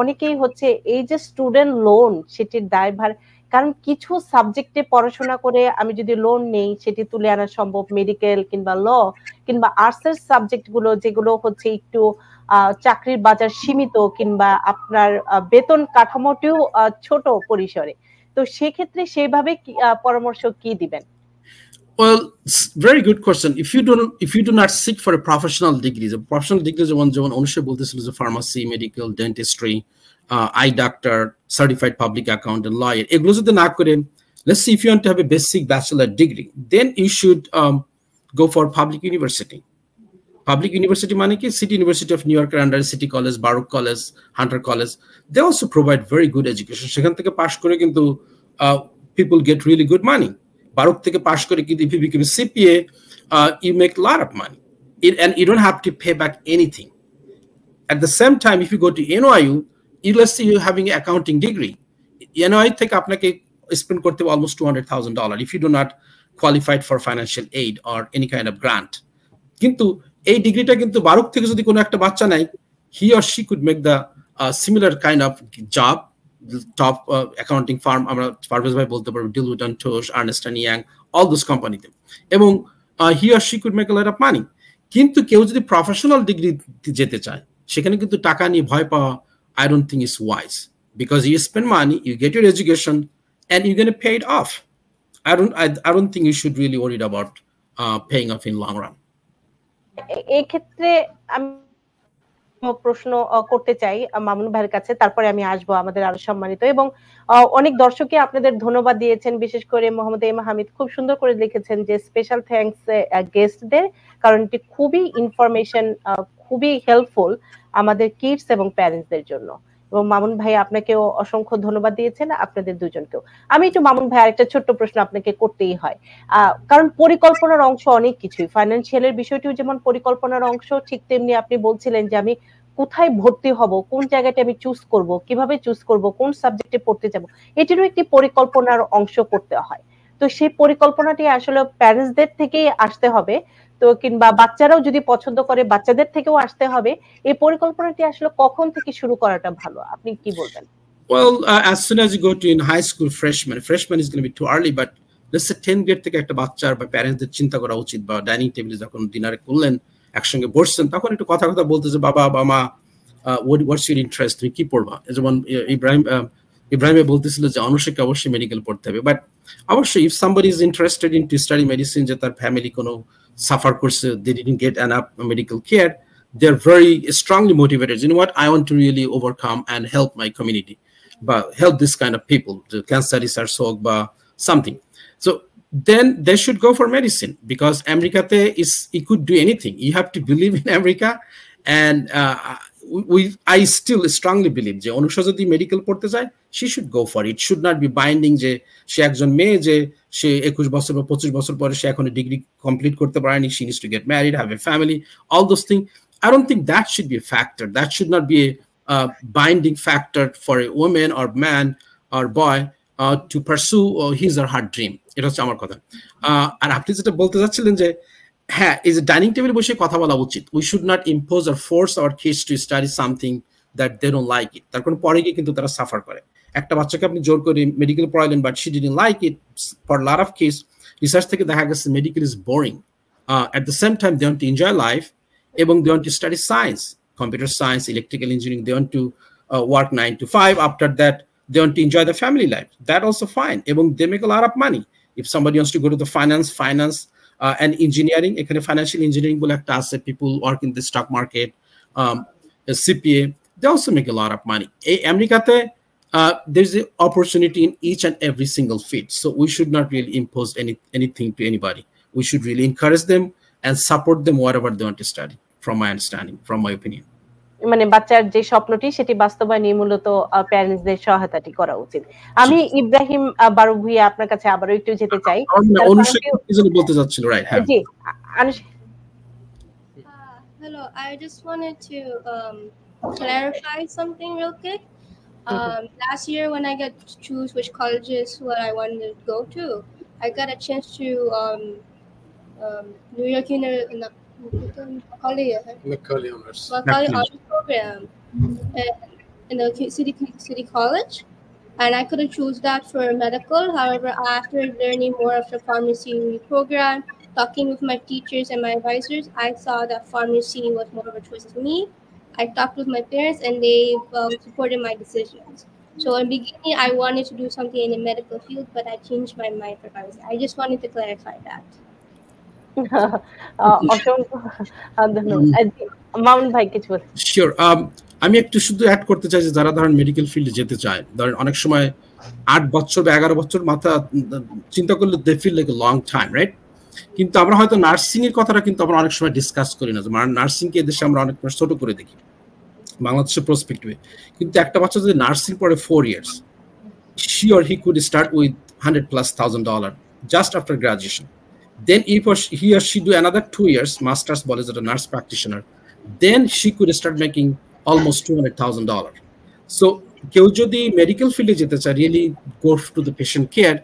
অনেকেই হচ্ছে এই যে স্টুডেন্ট লোন, সেটির দায়ভার, কারণ কিছু সাবজেক্টে পড়াশোনা করে আমি যদি লোন নেই সেটি তুলে আনা সম্ভব, মেডিকেল কিংবা ল কিংবা আর্টসের সাবজেক্ট গুলো যেগুলো হচ্ছে একটু চাকরির বাজার সীমিত কিংবা আপনার বেতন কাঠামোটিও ছোট পরিসরে, তো সেক্ষেত্রে সেভাবে পরামর্শ কি দিবেন? Well, very good question. If you do not seek for a professional degree যেমন অনুষ্ঠিত বলতেছিল যে pharmacy, medical, dentistry, eye doctor, certified public accountant, lawyer, এগুলো যদি না করেন, let's see, if you want to have a basic bachelor degree, then you should go for public university. Public university মানে কি? City University of New York under City College, Baruch College, Hunter College, they also provide very good education. সেখান থেকে পাশ করে কিন্তু people get really good money. Baruch থেকে পাশ করে কিন্তু if you become a CPA, you make a lot of money, and you don't have to pay back anything. At the same time, if you go to NYU, let's say you're having an accounting degree, NYU থেকে আপনাকে spend করতে হবে almost $200,000 if you do not qualified for financial aid or any kind of grant. কিন্তু এই ডিগ্রিটা কিন্তু বারুক থেকে যদি কোনো একটা বাচ্চা নেয়, he or she could make the similar kind of job, top accounting firm, আমরা পারভেজ ভাই বলতে পারবো, Deloitte and Touche, Ernst & Young, all those companies, এবং he or she could make a lot of money. কিন্তু কেউ যদি প্রফেশনাল ডিগ্রি যেতে চায়, সেখানে কিন্তু টাকা নিয়ে ভয় পাওয়া I don't think is wise, because you spend money, you get your education, and you're going to pay it off. I don't think you should really worry about paying off in long run. এই ক্ষেত্রে আমি প্রশ্ন করতে চাই মামুন ভাইয়ের কাছে, তারপরে আমি আসবো আমাদের আরো সম্মানিত এবং অনেক দর্শকই আপনাদের ধন্যবাদ দিয়েছেন, বিশেষ করে মোহাম্মদ এমা হামিদ খুব সুন্দর করে লিখেছেন যে স্পেশাল থ্যাঙ্কস গেস্টদের, কারণ এটি খুবই ইনফরমেশন, খুবই হেল্পফুল আমাদের কিডস এবং প্যারেন্টসদের জন্য। এবং মামুন ভাই আপনাকেও অসংখ্য ধন্যবাদ দিয়েছেন, আপনাদের দুজনকেও। আমি একটু মামুন ভাই আরেকটা ছোট্ট প্রশ্ন আপনাকে করতেই হয়, কারণ পরিকল্পনার অংশ অনেক কিছুই, ফাইন্যান্সিয়ালের বিষয়টিও যেমন পরিকল্পনার অংশ, ঠিক তেমনি আপনি বলছিলেন যে আমি কোথায় ভর্তি হব, কোন জায়গাটা আমি চুজ করব, কিভাবে চুজ করব, কোন সাবজেক্টে পড়তে যাব, এটিরও একটি পরিকল্পনার অংশ করতে হয়। তো সেই পরিকল্পনাটি আসলে প্যারেন্টসদের থেকেই আসতে হবে, তো কিংবা বাচ্চারাও যদি পছন্দ করে বাচ্চাদের থেকেও আসতে হবে। এই পরিকল্পনাটি আসলে কখন থেকে শুরু করাটা ভালো, আপনি কি বলবেন? Well, as soon as you go to in high school, freshman is going to be too early, but let's say 10th grade থেকে একটা বাচ্চার বা প্যারেন্টসদের চিন্তা করা উচিত, বা ডাইনিং টেবিলে যখন ডিনারে করলেন একসঙ্গে বসছেন তখন একটু কথা বলতে যে বাবা বা মা, হোয়াটস ইউর ইন্টারেস্ট, তুমি কি পড়বা? যেমন ইব্রাহিমে বলতেছিল যে অনুষ্ঠিকে অবশ্যই মেডিকেল পড়তে হবে, বাট অবশ্যই if somebody is interested in to study medicine, যে তার ফ্যামিলি কোনো সাফার করছে, they didn't get enough medical care, they are very strongly motivated. You know what? I want to really overcome and help my community, but help this kind of people, the cancer research or something. So then they should go for medicine, because America is, it could do anything. You have to believe in America, and I still strongly believe যে অনুষা যদি medical পড়তে যায়, she should go for it. Should not be binding যে সে একজন মেয়ে যে সে 21 বছর বা 25 বছর পরে সে এখন ডিগ্রি কমপ্লিট করতে পারেনি, she needs to get married, have a family, all those things. I don't think that should be a factor. That should not be a binding factor for a woman or man or boy to pursue his or her dream. এটা হচ্ছে আমার কথা। আর আপনি যেটা বলতে চাচ্ছিলেন যে হ্যাঁ, এই যে ডাইনিং টেবিলে বসে কথা বলা উচিত, we should not impose or force our kids to study something that they don't like it. তার কারণ পরে গিয়ে কিন্তু তারা সাফার করে। একটা বাচ্চাকে আপনি জোর করে মেডিকেল পড়াইলেন, but she didn't like it. For a lot of kids, research থেকে দেখা গেছে medical is boring. At the same time, they want to enjoy life, এবং they want to study science, computer science, electrical engineering. They want to work 9 to 5. After that, they want to enjoy the family life. That also fine. এবং they make a lot of money. If somebody wants to go to the finance and engineering, এখানে financial engineering বলে একটা আছে, people work in the stock market, CPA, they also make a lot of money. এই আমেরিকাতে there's an opportunity in each and every single field. So we should not really impose anything to anybody. We should really encourage them and support them whatever they want to study, from my understanding, from my opinion. মানে বাচ্চার যে স্বপ্নটি সেটি বাস্তবায়নে মূলত প্যারেন্টসদের সহায়তাটি করা উচিত। আমি ইব্রাহিম বারুক ভুঁইয়া আপনার কাছে আবারও একটু যেতে চাই। বলতে যাচ্ছিল, রাইট? হ্যাঁ জি, hello, I just wanted to clarify something real quick. Last year when I got to choose which colleges what I wanted to go to, I got a chance to New York Macaulay Honors program in the city college, and I couldn't choose that for medical. However, after learning more of the pharmacy program, talking with my teachers and my advisors, I saw that pharmacy was more of a choice for me. I talked with my parents and they supported my decisions. So in the beginning, I wanted to do something in the medical field, but I changed my mind for pharmacy. I just wanted to clarify that. Mamun ভাই কিছু বলেন? Sure, আমি একটু শুধু add করতে চাই যে যারা ধরেন মেডিকেল ফিল্ডে যেতে চায়, ধরেন অনেক সময় 8 বছর বা 11 বছর মাথা চিন্তা করলে they feel like a long time, right? কিন্তু আমরা হয়তো নার্সিং এর কথাটা কিন্তু আমরা অনেক সময় ডিসকাস করি না, নার্সিং কে এদেশে আমরা অনেক ছোট করে দেখি বাংলাদেশের পার্সপেক্টিভে। কিন্তু একটা বাচ্চা যদি নার্সিং পড়ে 4 years, she or he could start with $100,000+ just after graduation. Then if he or she do another 2 years masters ball as a nurse practitioner, then she could start making almost $200,000. So কেউ যদি medical ফিল্ডে যেতে চায়, really go to the patient care,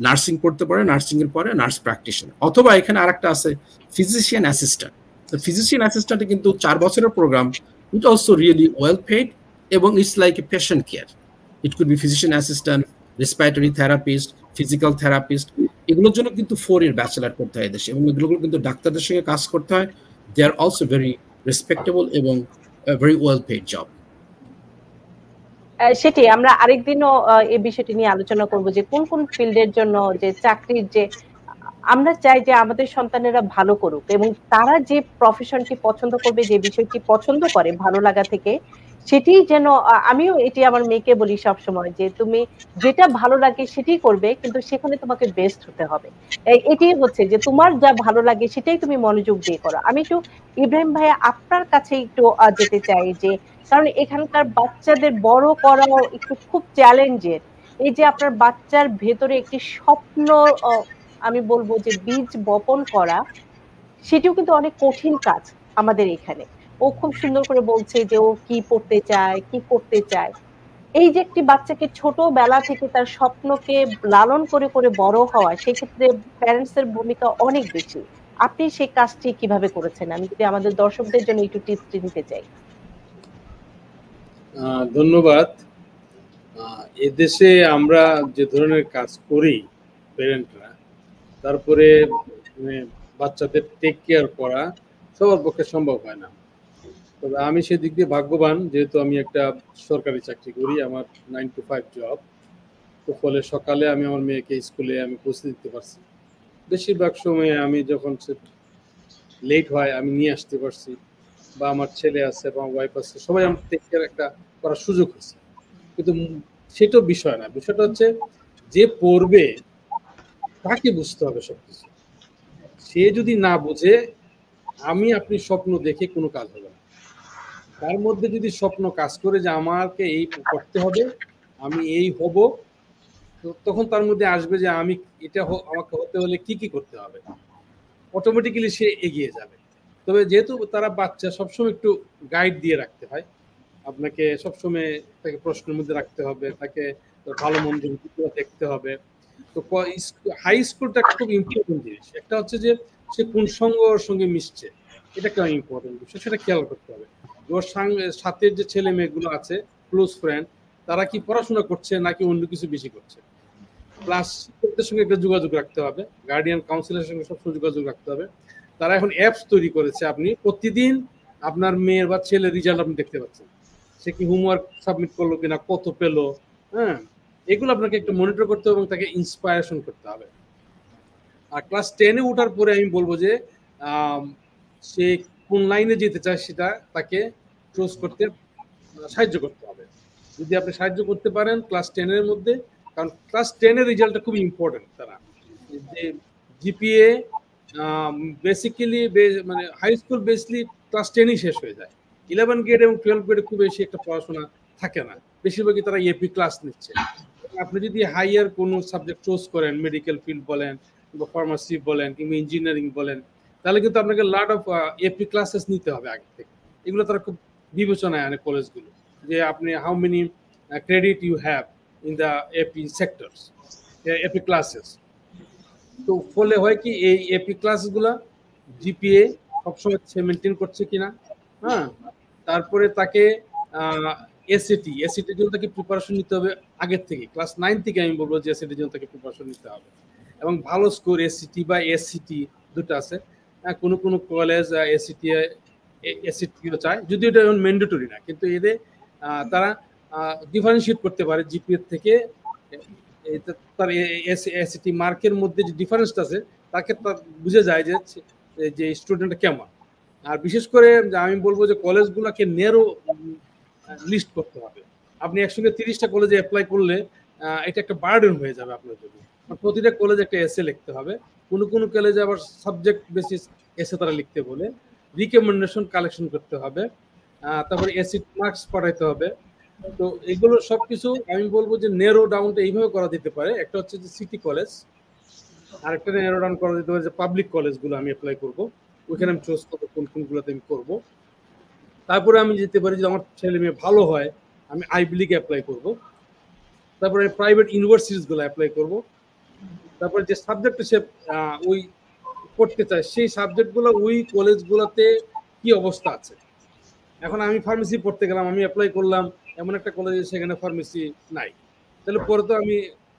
nursing পড়তে পারে, nursing এর পরে nurse practitioner, অথবা এখানে আরেকটা আছে ফিজিশিয়ান অ্যাসিস্ট্যান্ট। তো ফিজিশিয়ান অ্যাসিস্ট্যান্টে কিন্তু 4 বছরের programme, it also really well paid, এবং it's like a patient care. It could be physician assistant, respiratory therapist, physical therapist, এগুলোর জন্য কিন্তু 4 year ব্যাচেলার করতে হয় দেশে, এবং এগুলো কিন্তু ডাক্তারদের সঙ্গে কাজ করতে হয়। দে আর অলসো ভেরি রেসপেক্টেবল এবং ভেরি ওয়েল পেড জব। সেটি আমরা আরেকদিনও এই বিষয়টি নিয়ে আলোচনা করব যে কোন কোন ফিল্ডের জন্য যে চাকরির যে আমরা চাই যে আমাদের সন্তানেরা ভালো করুক, এবং তারা যে প্রফেশনটি পছন্দ করবে, যে বিষয়টি পছন্দ করে ভালো লাগা থেকে, সেটি যেন আমিও এটি আমার মেয়েকে বলি সবসময় যে তুমি যেটা ভালো লাগে সেটাই করবে, কিন্তু সেখানে তোমাকে বেস্ট হতে হবে। এটাই হচ্ছে যে তোমার যা ভালো লাগে সেটাই তুমি মনোযোগ দিয়ে করো। আমি একটু ইব্রাহিম ভাইয়া আপনার কাছে একটু যেতে চাই, যে কারণ এখানকার বাচ্চাদের বড় করাও একটু খুব চ্যালেঞ্জের। এই যে আপনার বাচ্চার ভেতরে একটি স্বপ্ন, আমি বলবো যে বীজ বপন করা, সেটিও কিন্তু অনেক কঠিন কাজ আমাদের এখানে। ও খুব সুন্দর করে বলছে যে ও কি পড়তে চায়, কি করতে চায়। এই যে একটি বাচ্চাকে ছোটবেলা থেকে তার স্বপ্নকে লালন করে করে বড় হওয়া, সেক্ষেত্রে প্যারেন্টস এর ভূমিকা অনেক বেশি। আপনি সেই কাজটি কিভাবে করেছেন? আমি যদি আমাদের দর্শকদের জন্য একটু টিপস নিতে চাই। ধন্যবাদ। এদেশে আমরা যে ধরনের কাজ করি প্যারেন্টরা, তারপরে বাচ্চাদের টেক কেয়ার করা সবার পক্ষে সম্ভব হয় না। তবে আমি সেদিক দিয়ে ভাগ্যবান, যেহেতু আমি একটা সরকারি চাকরি করি, আমার 9 to 5 জব। তো ফলে সকালে আমি আমার মেয়েকে স্কুলে আমি পৌঁছে দিতে পারছি। বেশিরভাগ সময়ে আমি যখন লেট হয় আমি নিয়ে আসতে পারছি, বা আমার ছেলে আছে বা আমার ওয়াইফ আছে, সবাই আমার টেক কেয়ার একটা করার সুযোগ হয়েছে। কিন্তু সেটা বিষয় না, বিষয়টা হচ্ছে যে পড়বে তাকে বুঝতে হবে সবকিছু। সে যদি না বুঝে, আপনি স্বপ্ন দেখে কোনো কাজ হবে না। তার মধ্যে যদি স্বপ্ন কাজ করে যে আমাকে এই করতে হবে, আমি এই হব, তখন তার মধ্যে আসবে যে আমি এটা আমাকে হতে হলে কি কি করতে হবে, অটোমেটিক্যালি সে এগিয়ে যাবে। তবে যেহেতু তারা বাচ্চা, সবসময় একটু গাইড দিয়ে রাখতে হয়। আপনাকে সবসময় তাকে প্রশ্নের মধ্যে রাখতে হবে, তাকে ভালো মন্দ দেখতে হবে। তো হাই স্কুলটা খুব ইম্পর্টেন্ট জিনিস। একটা হচ্ছে যে সে কোন সঙ্গে মিশছে, এটা একটা ইম্পর্টেন্ট বিষয়, সেটা খেয়াল করতে হবে। ওর সাথে যে ছেলে মেয়েগুলো আছে ক্লোজ ফ্রেন্ড, তারা কি পড়াশোনা করছে নাকি অন্য কিছু বেশি করছে। প্লাস শিক্ষকদের সঙ্গে একটা যোগাযোগ রাখতে হবে, গার্ডিয়ান কাউন্সিলের সঙ্গে সবসময় যোগাযোগ রাখতে হবে। তারা এখন অ্যাপস তৈরি করেছে, আপনি প্রতিদিন আপনার মেয়ের বা ছেলের রেজাল্ট আপনি দেখতে পাচ্ছেন, সে কি হোমওয়ার্ক সাবমিট করলো কিনা, কত পেলো। হ্যাঁ, এগুলো আপনাকে একটু মনিটর করতে হবে এবং তাকে ইন্সপায়ারেশন করতে হবে। আর ক্লাস 10-এ ওঠার পরে আমি বলবো যে সে কোন লাইনে যেতে চায় সেটা তাকে চুজ করতে সাহায্য করতে হবে। যদি আপনি সাহায্য করতে পারেন ক্লাস 10-এর মধ্যে, কারণ ক্লাস 10-এর রেজাল্টটা খুব ইম্পর্টেন্ট। তারা যে জিপিএ বেসিক্যালি মানে হাই স্কুল বেসলি ক্লাস 10-ই শেষ হয়ে যায়। 11 গ্রেড এবং 12 গ্রেডে খুব বেশি একটা পড়াশোনা থাকে না, বেশিরভাগই তারা এপি ক্লাস নিচ্ছে। আপনি যদি হাইয়ার কোনো সাবজেক্ট চুজ করেন, মেডিকেল ফিল্ড বলেন বা ফার্মাসি বলেন কিংবা ইঞ্জিনিয়ারিং বলেন, তাহলে কিন্তু আপনাকে লট অফ এপি ক্লাসেস নিতে হবে আগে থেকে। এগুলো তারা খুব বিবেচনায় আনে কলেজগুলো, যে আপনি how many credit you have in the AP sectors, AP classes. তো ফলে হয় কি, এই এপি ক্লাসগুলো জিপিএ সবসময় সে মেনটেন করছে কিনা। হ্যাঁ, তারপরে তাকে এসিটির জন্য তাকে প্রিপারেশন নিতে হবে আগের থেকে, ক্লাস 9 থেকে আমি বলবো যে এসিটির জন্য তাকে প্রিপারেশন নিতে হবে। এবং ভালো স্কোর এসিটি বা এসসিটি দুটো আছে, কোনো কোনো কলেজ এসিটিও চায়, যদিও এটা এখন ম্যান্ডেটরি না, কিন্তু এদের তারা ডিফারেন্সিয়েট করতে পারে জিপিএর থেকে। তার এসিটি মার্কের মধ্যে যে ডিফারেন্সটা আছে তাকে তার বুঝে যায় যে স্টুডেন্টটা কেমন। আর বিশেষ করে আমি বলবো যে কলেজগুলোকে নেরো লিস্ট করতে হবে। আপনি একসঙ্গে 30টা কলেজে অ্যাপ্লাই করলে এটা একটা বার্ডেন হয়ে যাবে আপনার জন্য। প্রতিটা কলেজে একটা এসে লিখতে হবে। কোনো কোনো কলেজে আবার সাবজেক্ট বেসিস এসে তারা লিখতে বলে, রিকমেন্ডেশন কালেকশন করতে হবে, তারপরে এসি মার্কস পাঠাইতে হবে। তো এগুলো সবকিছু আমি বলবো যে নেরো ডাউনটা এইভাবে করা যেতে পারে। একটা হচ্ছে যে সিটি কলেজ, আর একটা নেরো ডাউন করা যেতে পারে যে পাবলিক কলেজগুলো আমি অ্যাপ্লাই করবো, ওইখানে আমি চুজ করবো কোন কোনগুলোতে আমি করবো। তারপরে আমি যেতে পারি যে আমার ছেলে মেয়ে ভালো হয়, আমি আইভি লিগে অ্যাপ্লাই করবো। তারপরে প্রাইভেট ইউনিভার্সিটিসগুলো অ্যাপ্লাই করবো। তারপরে যে সাবজেক্টে সে ওই করতে চায় সেই সাবজেক্টগুলো ওই কলেজগুলোতে কি অবস্থা আছে। এখন আমি ফার্মেসি পড়তে গেলাম, আমি অ্যাপ্লাই করলাম এমন একটা কলেজে, সেখানে ফার্মেসি নাই, তাহলে পরে তো আমি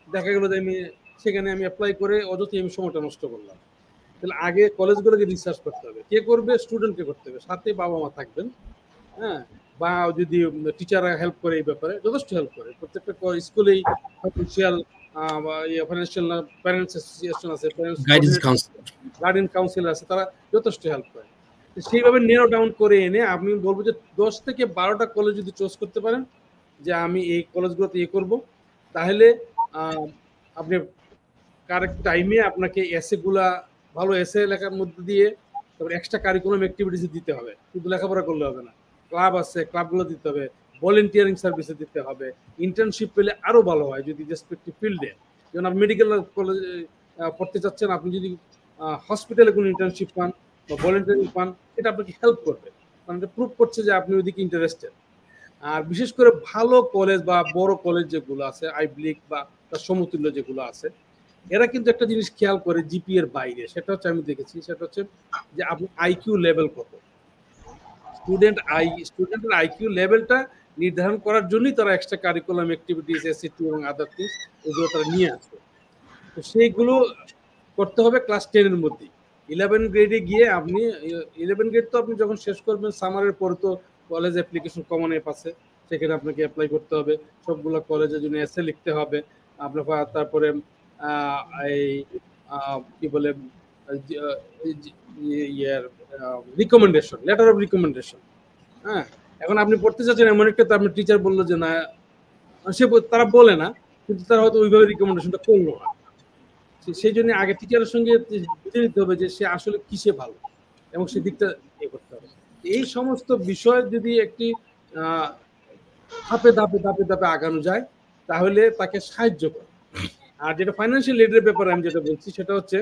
দেখা গেলো যে আমি সেখানে আমি অ্যাপ্লাই করে অযথাই আমি সময়টা নষ্ট করলাম। তাহলে আগে কলেজগুলোকে রিসার্চ করতে হবে, কে করবে, স্টুডেন্টকে করতে হবে, সাথে বাবা মা থাকবেন। হ্যাঁ, বা যদি টিচাররা হেল্প করে এই ব্যাপারে, যথেষ্ট হেল্প করে। প্রত্যেকটা স্কুলেই ফাইন্যান্সিয়াল প্যারেন্টস অ্যাসোসিয়েশন আছে, গার্ডিয়ান কাউন্সিলর আছে, তারা যথেষ্ট হেল্প করে। সেইভাবে নেরো ডাউন করে এনে আমি বলবো যে 10 থেকে 12টা কলেজ যদি চুজ করতে পারেন যে আমি এই কলেজগুলোতে করব, তাহলে আপনি কারেক্ট টাইমে আপনাকে ভালো এসে লেখার মধ্যে দিয়ে তারপর এক্সট্রা কারিকুলাম অ্যাক্টিভিটিস দিতে হবে, শুধু লেখাপড়া করলে হবে না। ক্লাব আছে, ক্লাবগুলো দিতে হবে, ভলেন্টিয়ারিং সার্ভিসে দিতে হবে, ইন্টার্নশিপ পেলে আরো ভালো হয় যদি রেসপেক্টিভ ফিল্ডে। যেমন আপনি মেডিকেল কলেজে পড়তে চাচ্ছেন, আপনি যদি হসপিটালে কোনো ইন্টার্নশিপ পান বা ভলেন্টিয়ারিং পান, এটা আপনাকে হেল্প করবে, কারণ এটা প্রুভ করছে যে আপনি ওইদিকে ইন্টারেস্টেড। আর বিশেষ করে ভালো কলেজ বা বড় কলেজ যেগুলো আছে, আইভি লীগ বা তার সমতুল্য যেগুলো আছে, এরা কিন্তু একটা জিনিস খেয়াল করে জিপি এর বাইরে, সেটা হচ্ছে আমি দেখেছি, সেটা হচ্ছে যে আপনি আইকিউ লেভেল কত। স্টুডেন্টের আইকিউ লেভেলটা নির্ধারণ করার জন্যই তারা এক্সট্রা কারিকুলাম অ্যাক্টিভিটিস, এসএটি এবং আদার থিংস এগুলো তারা নিয়ে আসে। তো সেইগুলো করতে হবে ক্লাস 10 এর মধ্যেই। 11 গ্রেডে গিয়ে আপনি 11 গ্রেড তো আপনি যখন শেষ করবেন সামারের পরে তো কলেজ অ্যাপ্লিকেশন কমন অ্যাপ আছে, সেখানে আপনাকে অ্যাপ্লাই করতে হবে, সবগুলো কলেজের জন্য এসে লিখতে হবে আপনার। তারপরে কি বলে রিকমেন্ডেশন, লেটার অফ রিকমেন্ডেশন। হ্যাঁ, এখন আপনি পড়তে চাচ্ছেন এমন একটা, আপনার টিচার বললো যে না, তারা বলে না, কিন্তু তারা হয়তো ওইভাবে রিকমেন্ডেশনটা করলো না। সেই জন্য আগে টিচারের সঙ্গে বুঝে নিতে হবে যে সে আসলে কিসে ভালো এবং সেদিকটা ইয়ে করতে হবে। এই সমস্ত বিষয় যদি একটি ধাপে ধাপে ধাপে ধাপে আগানো যায় তাহলে তাকে সাহায্য করে। আর যেটা ফাইন্যান্সিয়াল এডের ব্যাপারে আমি যেটা বলছি সেটা হচ্ছে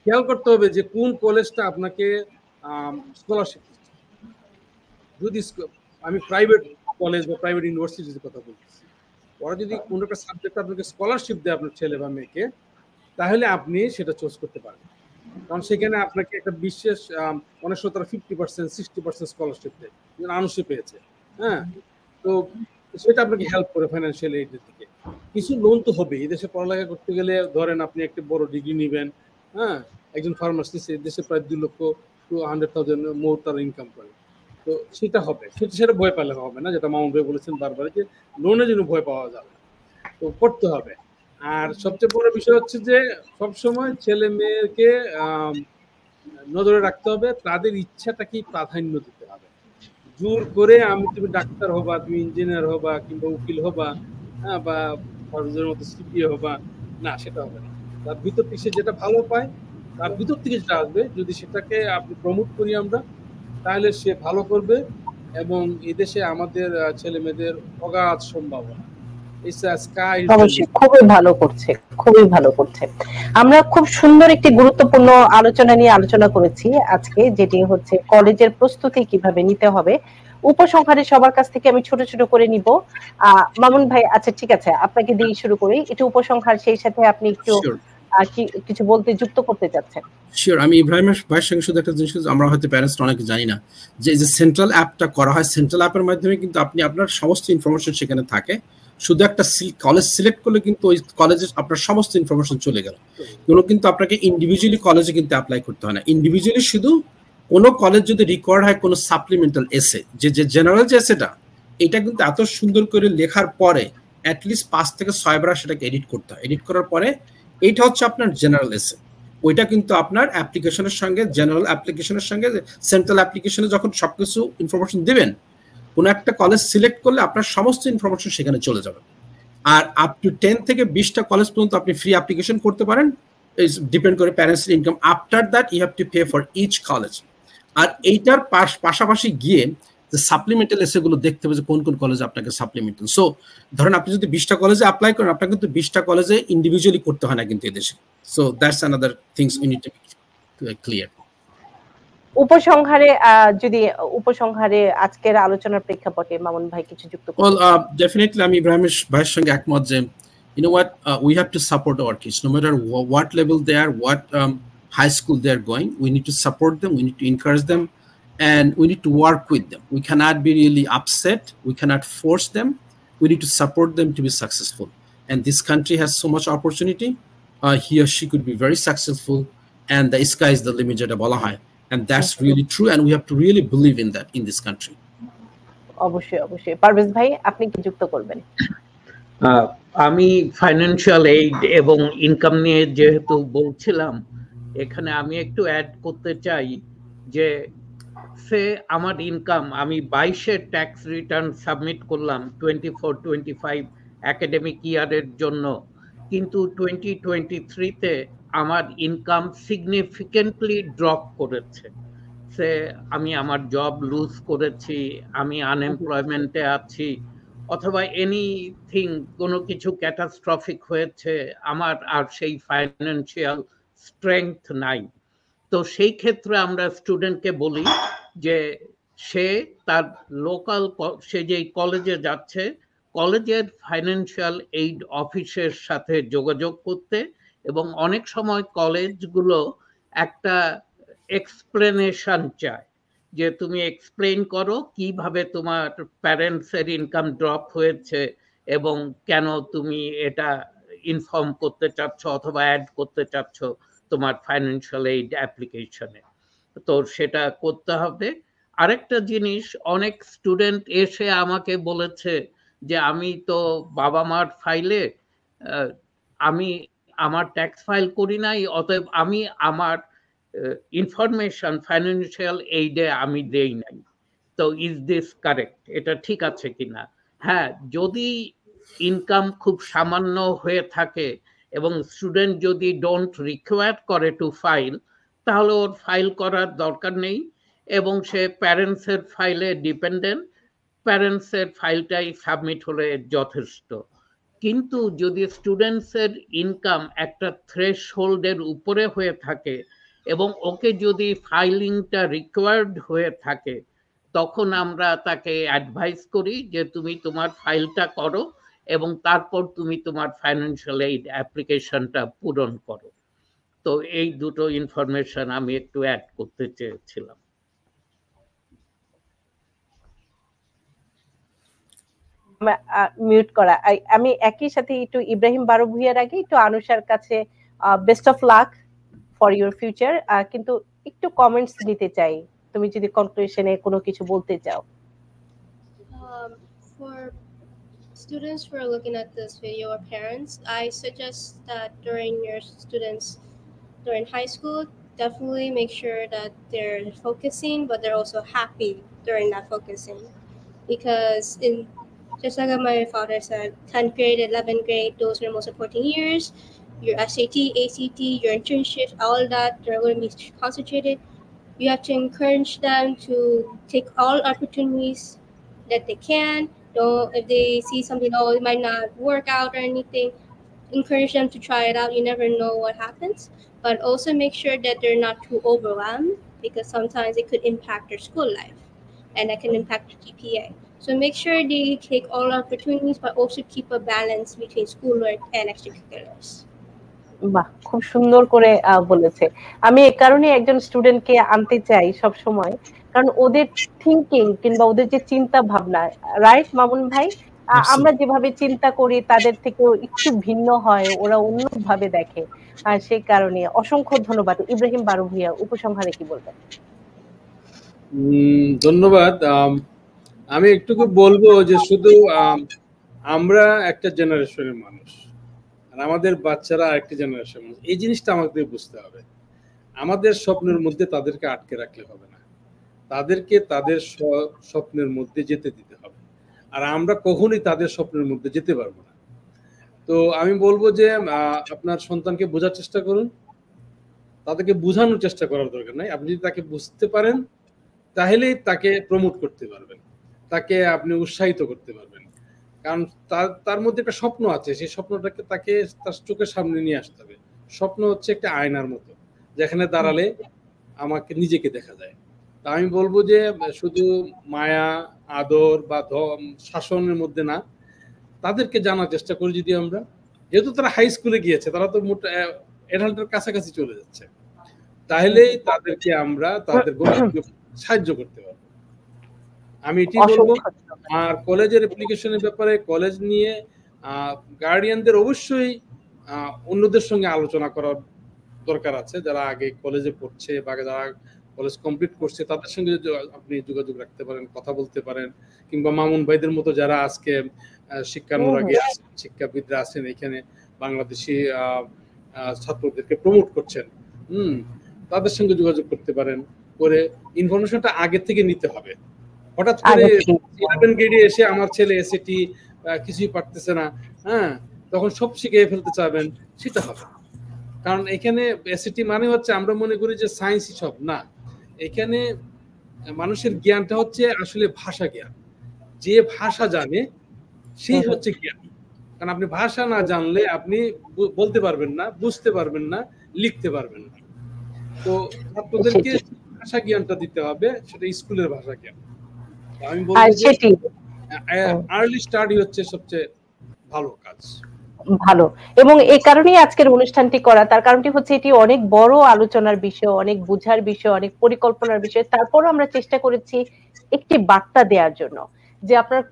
খেয়াল করতে হবে যে কোন কলেজটা আপনাকে স্কলারশিপ দিচ্ছে। যদি আমি প্রাইভেট কলেজ বা প্রাইভেট ইউনিভার্সিটির কথা বলতেছি, ওরা যদি কোনো একটা সাবজেক্ট আপনাকে স্কলারশিপ দেয় আপনার ছেলে বা মেয়েকে, তাহলে আপনি সেটা চুজ করতে পারবেন, কারণ সেখানে আপনাকে একটা বিশেষ অনেক সময় তারা 50%, 60% স্কলারশিপ দেয়, আনুষে পেয়েছে। হ্যাঁ, তো সেটা আপনাকে হেল্প করে ফাইন্যান্সিয়াল এইডের দিকে। কিছু লোন তো হবে, এই দেশে পড়ালেখা করতে গেলে ধরেন আপনি একটা বড় ডিগ্রি নেবেন, হ্যাঁ, একজন ফার্মাসিস্ট এই দেশে প্রায় 2,00,000 মোর তার ইনকাম করে, তো সেটা হবে, সেটা ভয় পেলে হবে না, যেটা মামুন ভাই বলেছেন বারবার যে লোনের জন্য ভয় পাওয়া যাবে, তো করতে হবে। আর সবচেয়ে বড় বিষয় হচ্ছে যে সবসময় ছেলে মেয়েকে নজরে রাখতে হবে, তাদের ইচ্ছাটাকেই প্রাধান্য দিতে হবে। জোর করে তুমি ডাক্তার হবা, তুমি ইঞ্জিনিয়ার হবা, কিংবা উকিল হবা, হ্যাঁ, বা ফরজের মতো সিপিএ হবা, না, সেটা হবে না। তার ভিতর থেকে সে যেটা ভালো পায়, তার ভিতর থেকে যেটা আসবে, যদি সেটাকে আপনি প্রমোট করি আমরা, তাহলে সে ভালো করবে। এবং এদেশে আমাদের ছেলে মেয়েদের অগাধ সম্ভাবনা, অবশ্যই খুবই ভালো করছে, খুবই ভালো করছে। আমরা খুব সুন্দর একটি গুরুত্বপূর্ণ আলোচনা নিয়ে আলোচনা করেছি আজকে, যেটি হচ্ছে কলেজের প্রস্তুতি কিভাবে নিতে হবে। উপসংহারে সবার কাছ থেকে আমি ছোট ছোট করে নিব। মামুন ভাই, আচ্ছা ঠিক আছে, আপনাকে দিয়ে শুরু করি। একটু উপসংহার, সেই সাথে আপনি একটু কিছু বলতে যুক্ত করতে চাচ্ছেন? শিওর। আমি ইব্রাহিমের ভাইয়ের সঙ্গে শুধু একটা জিনিস, আমরা হয়তো প্যারেন্টস অনেকে জানি না যে সেন্ট্রাল অ্যাপটা করা হয়, সেন্ট্রাল অ্যাপের মাধ্যমে কিন্তু আপনি আপনার সমস্ত ইনফরমেশন সেখানে থাকে। শুধু একটা কলেজ সিলেক্ট করলে কিন্তু ওই কলেজের আপনার সমস্ত ইনফরমেশন চলে গেল। কোনো কিন্তু আপনাকে ইন্ডিভিজুয়ালি কলেজে কিন্তু অ্যাপ্লাই করতে হয় না। ইন্ডিভিজুয়ালি শুধু কোনো কলেজ যদি রিকোয়ার্ড হয় কোনো সাপ্লিমেন্টাল এসে, যে জেনারেল যে এসেটা, এটা কিন্তু এত সুন্দর করে লেখার পরে অ্যাটলিস্ট 5 থেকে 6 বার সেটাকে এডিট করতে হয়। এডিট করার পরে এইটা হচ্ছে আপনার জেনারেল এসে। ওইটা কিন্তু আপনার অ্যাপ্লিকেশনের সঙ্গে, জেনারেল অ্যাপ্লিকেশনের সঙ্গে সেন্ট্রাল অ্যাপ্লিকেশনে যখন সবকিছু ইনফরমেশন দেবেন, কোনো একটা কলেজ সিলেক্ট করলে আপনার সমস্ত ইনফরমেশন সেখানে চলে যাবে। আর আপ টু 10 থেকে 20টা কলেজ পর্যন্ত আপনি ফ্রি অ্যাপ্লিকেশন করতে পারেন, ডিপেন্ড করে প্যারেন্টসের income. After that you have to pay for each college. আর এইটার পাশাপাশি গিয়ে যে সাপ্লিমেন্টাল এসেগুলো দেখতে হবে যে কোন কোন কলেজে আপনাকে সাপ্লিমেন্টাল। সো ধরেন আপনি যদি 20টা কলেজে অ্যাপ্লাই করেন, আপনাকে কিন্তু 20টা কলেজে ইন্ডিভিজুয়ালি করতে হয় না কিন্তু এদেশে। So that's another things we need to clear. উপসংহারে উপসংহারে আজকের আলোচনার প্রেক্ষাপটে মামুন ভাই কিছু যুক্ত করুন। Well, definitely আমি ইব্রাহিমের ভাইয়ের সঙ্গে একমত যে you know what, we have to support our kids no matter what level they are, what high school they are going. We need to support them, we need to encourage them, and we need to work with them. We cannot be really upset, we cannot force them. We need to support them to be successful. And this country has so much opportunity. He or she could be very successful, and the sky is the limit যেটা বলা হয়, and that's really true, and we have to really believe in that in this country. অবশ্যই অবশ্যই। পারভেজ ভাই, আপনি কি যুক্ত করবেন? আমি ফাইন্যান্সিয়াল এইড এবং ইনকাম নিয়ে যেহেতু বলছিলাম, এখানে আমি একটু অ্যাড করতে চাই যে সে আমার ইনকাম আমি 22-এর ট্যাক্স রিটার্ন সাবমিট করলাম 24-25 একাডেমিক ইয়ারের জন্য, কিন্তু 2023-তে আমার ইনকাম সিগনিফিকেন্টলি ড্রপ করেছে। সে আমি আমার জব লুজ করেছি, আমি আনএমপ্লয়মেন্টে আছি, অথবা এনিথিং কোনো কিছু ক্যাটাস্ট্রফিক হয়েছে, আমার আর সেই ফাইন্যান্সিয়াল স্ট্রেংথ নাই। তো সেই ক্ষেত্রে আমরা স্টুডেন্টকে বলি যে সে তার লোকাল, সে যেই কলেজে যাচ্ছে কলেজের ফাইন্যান্সিয়াল এইড অফিসের সাথে যোগাযোগ করতে, এবং অনেক সময় কলেজগুলো একটা এক্সপ্লেনেশন চায় যে তুমি এক্সপ্লেইন করো কিভাবে তোমার প্যারেন্টসের ইনকাম ড্রপ হয়েছে এবং কেন তুমি এটা ইনফর্ম করতে চাচ্ছ অথবা অ্যাড করতে চাচ্ছ তোমার ফাইন্যান্সিয়াল এইড অ্যাপ্লিকেশনে। তো সেটা করতে হবে। আরেকটা জিনিস, অনেক স্টুডেন্ট এসে আমাকে বলেছে যে আমি তো বাবা মার ফাইলে আমি আমার ট্যাক্স ফাইল করি নাই, অতএব আমি আমার ইনফরমেশন ফাইন্যান্সিয়াল এইডে আমি দেই নাই। তো ইজ দিস কারেক্ট? এটা ঠিক আছে কিনা? হ্যাঁ, যদি ইনকাম খুব সামান্য হয়ে থাকে এবং স্টুডেন্ট যদি ডোন্ট রিকোয়ার করে টু ফাইল, তাহলে ওর ফাইল করার দরকার নেই এবং সে প্যারেন্টসের ফাইলে ডিপেন্ডেন্ট, প্যারেন্টসের ফাইলটাই সাবমিট হলে যথেষ্ট। কিন্তু যদি স্টুডেন্টসের ইনকাম একটা থ্রেশহোল্ডের উপরে হয়ে থাকে এবং ওকে যদি ফাইলিংটা রিকোয়ার্ড হয়ে থাকে, তখন আমরা তাকে অ্যাডভাইস করি যে তুমি তোমার ফাইলটা করো এবং তারপর তুমি তোমার ফাইন্যান্সিয়াল এইড অ্যাপ্লিকেশনটা পূরণ করো। তো এই দুটো ইনফরমেশন আমি একটু অ্যাড করতে চেয়েছিলাম। মিউট করা। আমি একই সাথে একটু ইব্রাহিম বারো ভুইয়ার আগে একটু আনুষার কাছে best of luck for your future, কিন্তু একটু কমেন্টস নিতে চাই, তুমি যদি কনক্লুশনে কোনো কিছু বলতে চাও। For students who are looking at this video or parents, I suggest that during high school, definitely make sure that they're focusing, but they're also happy during that focusing. Because just like my father said, 10th grade, 11th grade, those are the most important years. Your SAT, ACT, your internships, all that, they're going to be concentrated. You have to encourage them to take all opportunities that they can. If they see something, it might not work out or anything, encourage them to try it out. You never know what happens. But also make sure that they're not too overwhelmed, because sometimes it could impact their school life and that can impact their GPA. So make sure they take all opportunities, but also keep a balance between schoolwork and extracurriculars. বাহ, খুব সুন্দর করে বলেছে। আমি এই কারণে একজন স্টুডেন্টকে আনতে চাই সব সময়, কারণ ওদের থিঙ্কিং কিংবা ওদের যে চিন্তা ভাবনা, রাইট মামুন ভাই, আমরা যেভাবে চিন্তা করি তাদের থেকেও একটু ভিন্ন হয়, ওরা অন্যভাবে দেখে। আর সেই কারণে অসংখ্য ধন্যবাদ। ইব্রাহিম বারো ভুইয়া, উপসংহারে কি বলবেন? ধন্যবাদ। আমি একটুকু বলবো যে শুধু আমরা একটা জেনারেশনের মানুষ আর আমাদের বাচ্চারা আরেকটা জেনারেশন মানুষ, এই জিনিসটা আমাদের বুঝতে হবে। আমাদের স্বপ্নের মধ্যে তাদেরকে আটকে রাখলে হবে না, তাদেরকে তাদের স্বপ্নের মধ্যে যেতে দিতে হবে, আর আমরা কখনোই তাদের স্বপ্নের মধ্যে যেতে পারবো না। তো আমি বলবো যে আপনার সন্তানকে বোঝার চেষ্টা করুন, তাদেরকে বোঝানোর চেষ্টা করার দরকার নাই। আপনি যদি তাকে বুঝতে পারেন তাহলেই তাকে প্রমোট করতে পারবেন, তাকে আপনি উৎসাহিত করতে পারবেন, কারণ তার মধ্যে একটা স্বপ্ন আছে, সেই স্বপ্নটাকে তাকে তার চোখের সামনে নিয়ে আসতে হবে। স্বপ্ন হচ্ছে একটা আয়নার মতো, যেখানে দাঁড়ালে আমাকে নিজেকে দেখা যায়। তা আমি বলবো যে শুধু মায়া আদর বা শাসনের মধ্যে না, তাদেরকে জানার চেষ্টা করি যদি আমরা, যেহেতু তারা হাই স্কুলে গিয়েছে, তারা তো মোট অ্যাডাল্টের কাছাকাছি চলে যাচ্ছে, তাহলেই তাদেরকে আমরা তাদের সাহায্য করতে পারবো। আমি এটি বলবো। আর কলেজের অ্যাপ্লিকেশনের ব্যাপারে কলেজ নিয়ে গার্ডিয়ানদের অবশ্যই অন্যদের সঙ্গে আলোচনা করার দরকার আছে। যারা আগে কলেজে পড়ছে বা যারা কলেজ কমপ্লিট করছে তাদের সঙ্গে আপনি যোগাযোগ রাখতে পারেন, কথা বলতে পারেন, কিংবা মামুন ভাইদের মতো যারা আজকে শিক্ষানুরাগী আছেন, শিক্ষাবিদরা আছেন এখানে বাংলাদেশি ছাত্রদেরকে প্রমোট করছেন, তাদের সঙ্গে যোগাযোগ করতে পারেন। করে ইনফরমেশনটা আগে থেকে নিতে হবে। হঠাৎ করে 11 গ্রেডে এসে আমার ছেলে এসএটি কিছুই পারতেছে না, হ্যাঁ, তখন সব শিখিয়ে ফেলতে চাবেন, সেটা হবে। কারণ এখানে এসএটি মানে হচ্ছে আমরা মনে করি যে সায়েন্সই সব, না। এখানে মানুষের জ্ঞানটা হচ্ছে আসলে ভাষা জ্ঞান। যে ভাষা জানে সেই হচ্ছে জ্ঞান। কারণ আপনি ভাষা না জানলে আপনি বলতে পারবেন না, বুঝতে পারবেন না, লিখতে পারবেন না। তো ছাত্রদেরকে ভাষা জ্ঞানটা দিতে হবে, সেটা স্কুলের ভাষা জ্ঞান। আমি বলবো যে আর্লি স্টাডি হচ্ছে সবচেয়ে ভালো কাজ। ভালো, এবং এই কারণেই আজকের অনুষ্ঠানটি করা। তার কারণটি হচ্ছে এটি অনেক বড় আলোচনার বিষয়, অনেক বোঝার বিষয়, অনেক পরিকল্পনার বিষয়। তারপরও আমরা চেষ্টা করেছি একটি বার্তা দেওয়ার জন্য, যে আপনার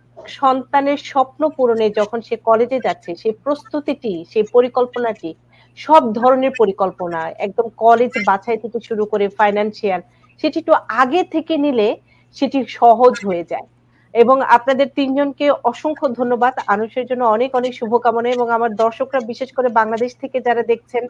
সন্তানের স্বপ্ন পূরণে যখন সে কলেজে যাচ্ছে, সেই প্রস্তুতিটি, সেই পরিকল্পনাটি, সব ধরনের পরিকল্পনা, একদম কলেজ বাছাই থেকে শুরু করে ফাইন্যান্সিয়াল, সেটি একটু আগে থেকে নিলে সেটি সহজ হয়ে যায়। এবং আপনাদের তিনজনকে অসংখ্য ধন্যবাদ। আনুষের জন্য অনেক অনেক শুভকামনা। এবং আমার দর্শকরা বিশেষ করে বাংলাদেশ থেকে যারা দেখছেন,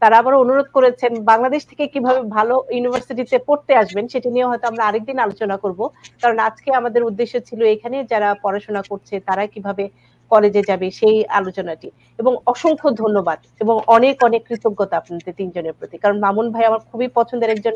তারা আবার অনুরোধ করেছেন বাংলাদেশ থেকে কিভাবে ভালো ইউনিভার্সিটিতে পড়তে আসবেন, সেটি নিয়ে হয়তো আমরা আরেকদিন আলোচনা করব। কারণ আজকে আমাদের উদ্দেশ্য ছিল এখানে যারা পড়াশোনা করছে তারা কিভাবে কলেজে যাবে সেই আলোচনাটি। এবং অসংখ্য ধন্যবাদ এবং অনেক অনেক কৃতজ্ঞতা আপনাদের তিনজনের প্রতি। কারণ মামুন ভাই আমার খুবই পছন্দের একজন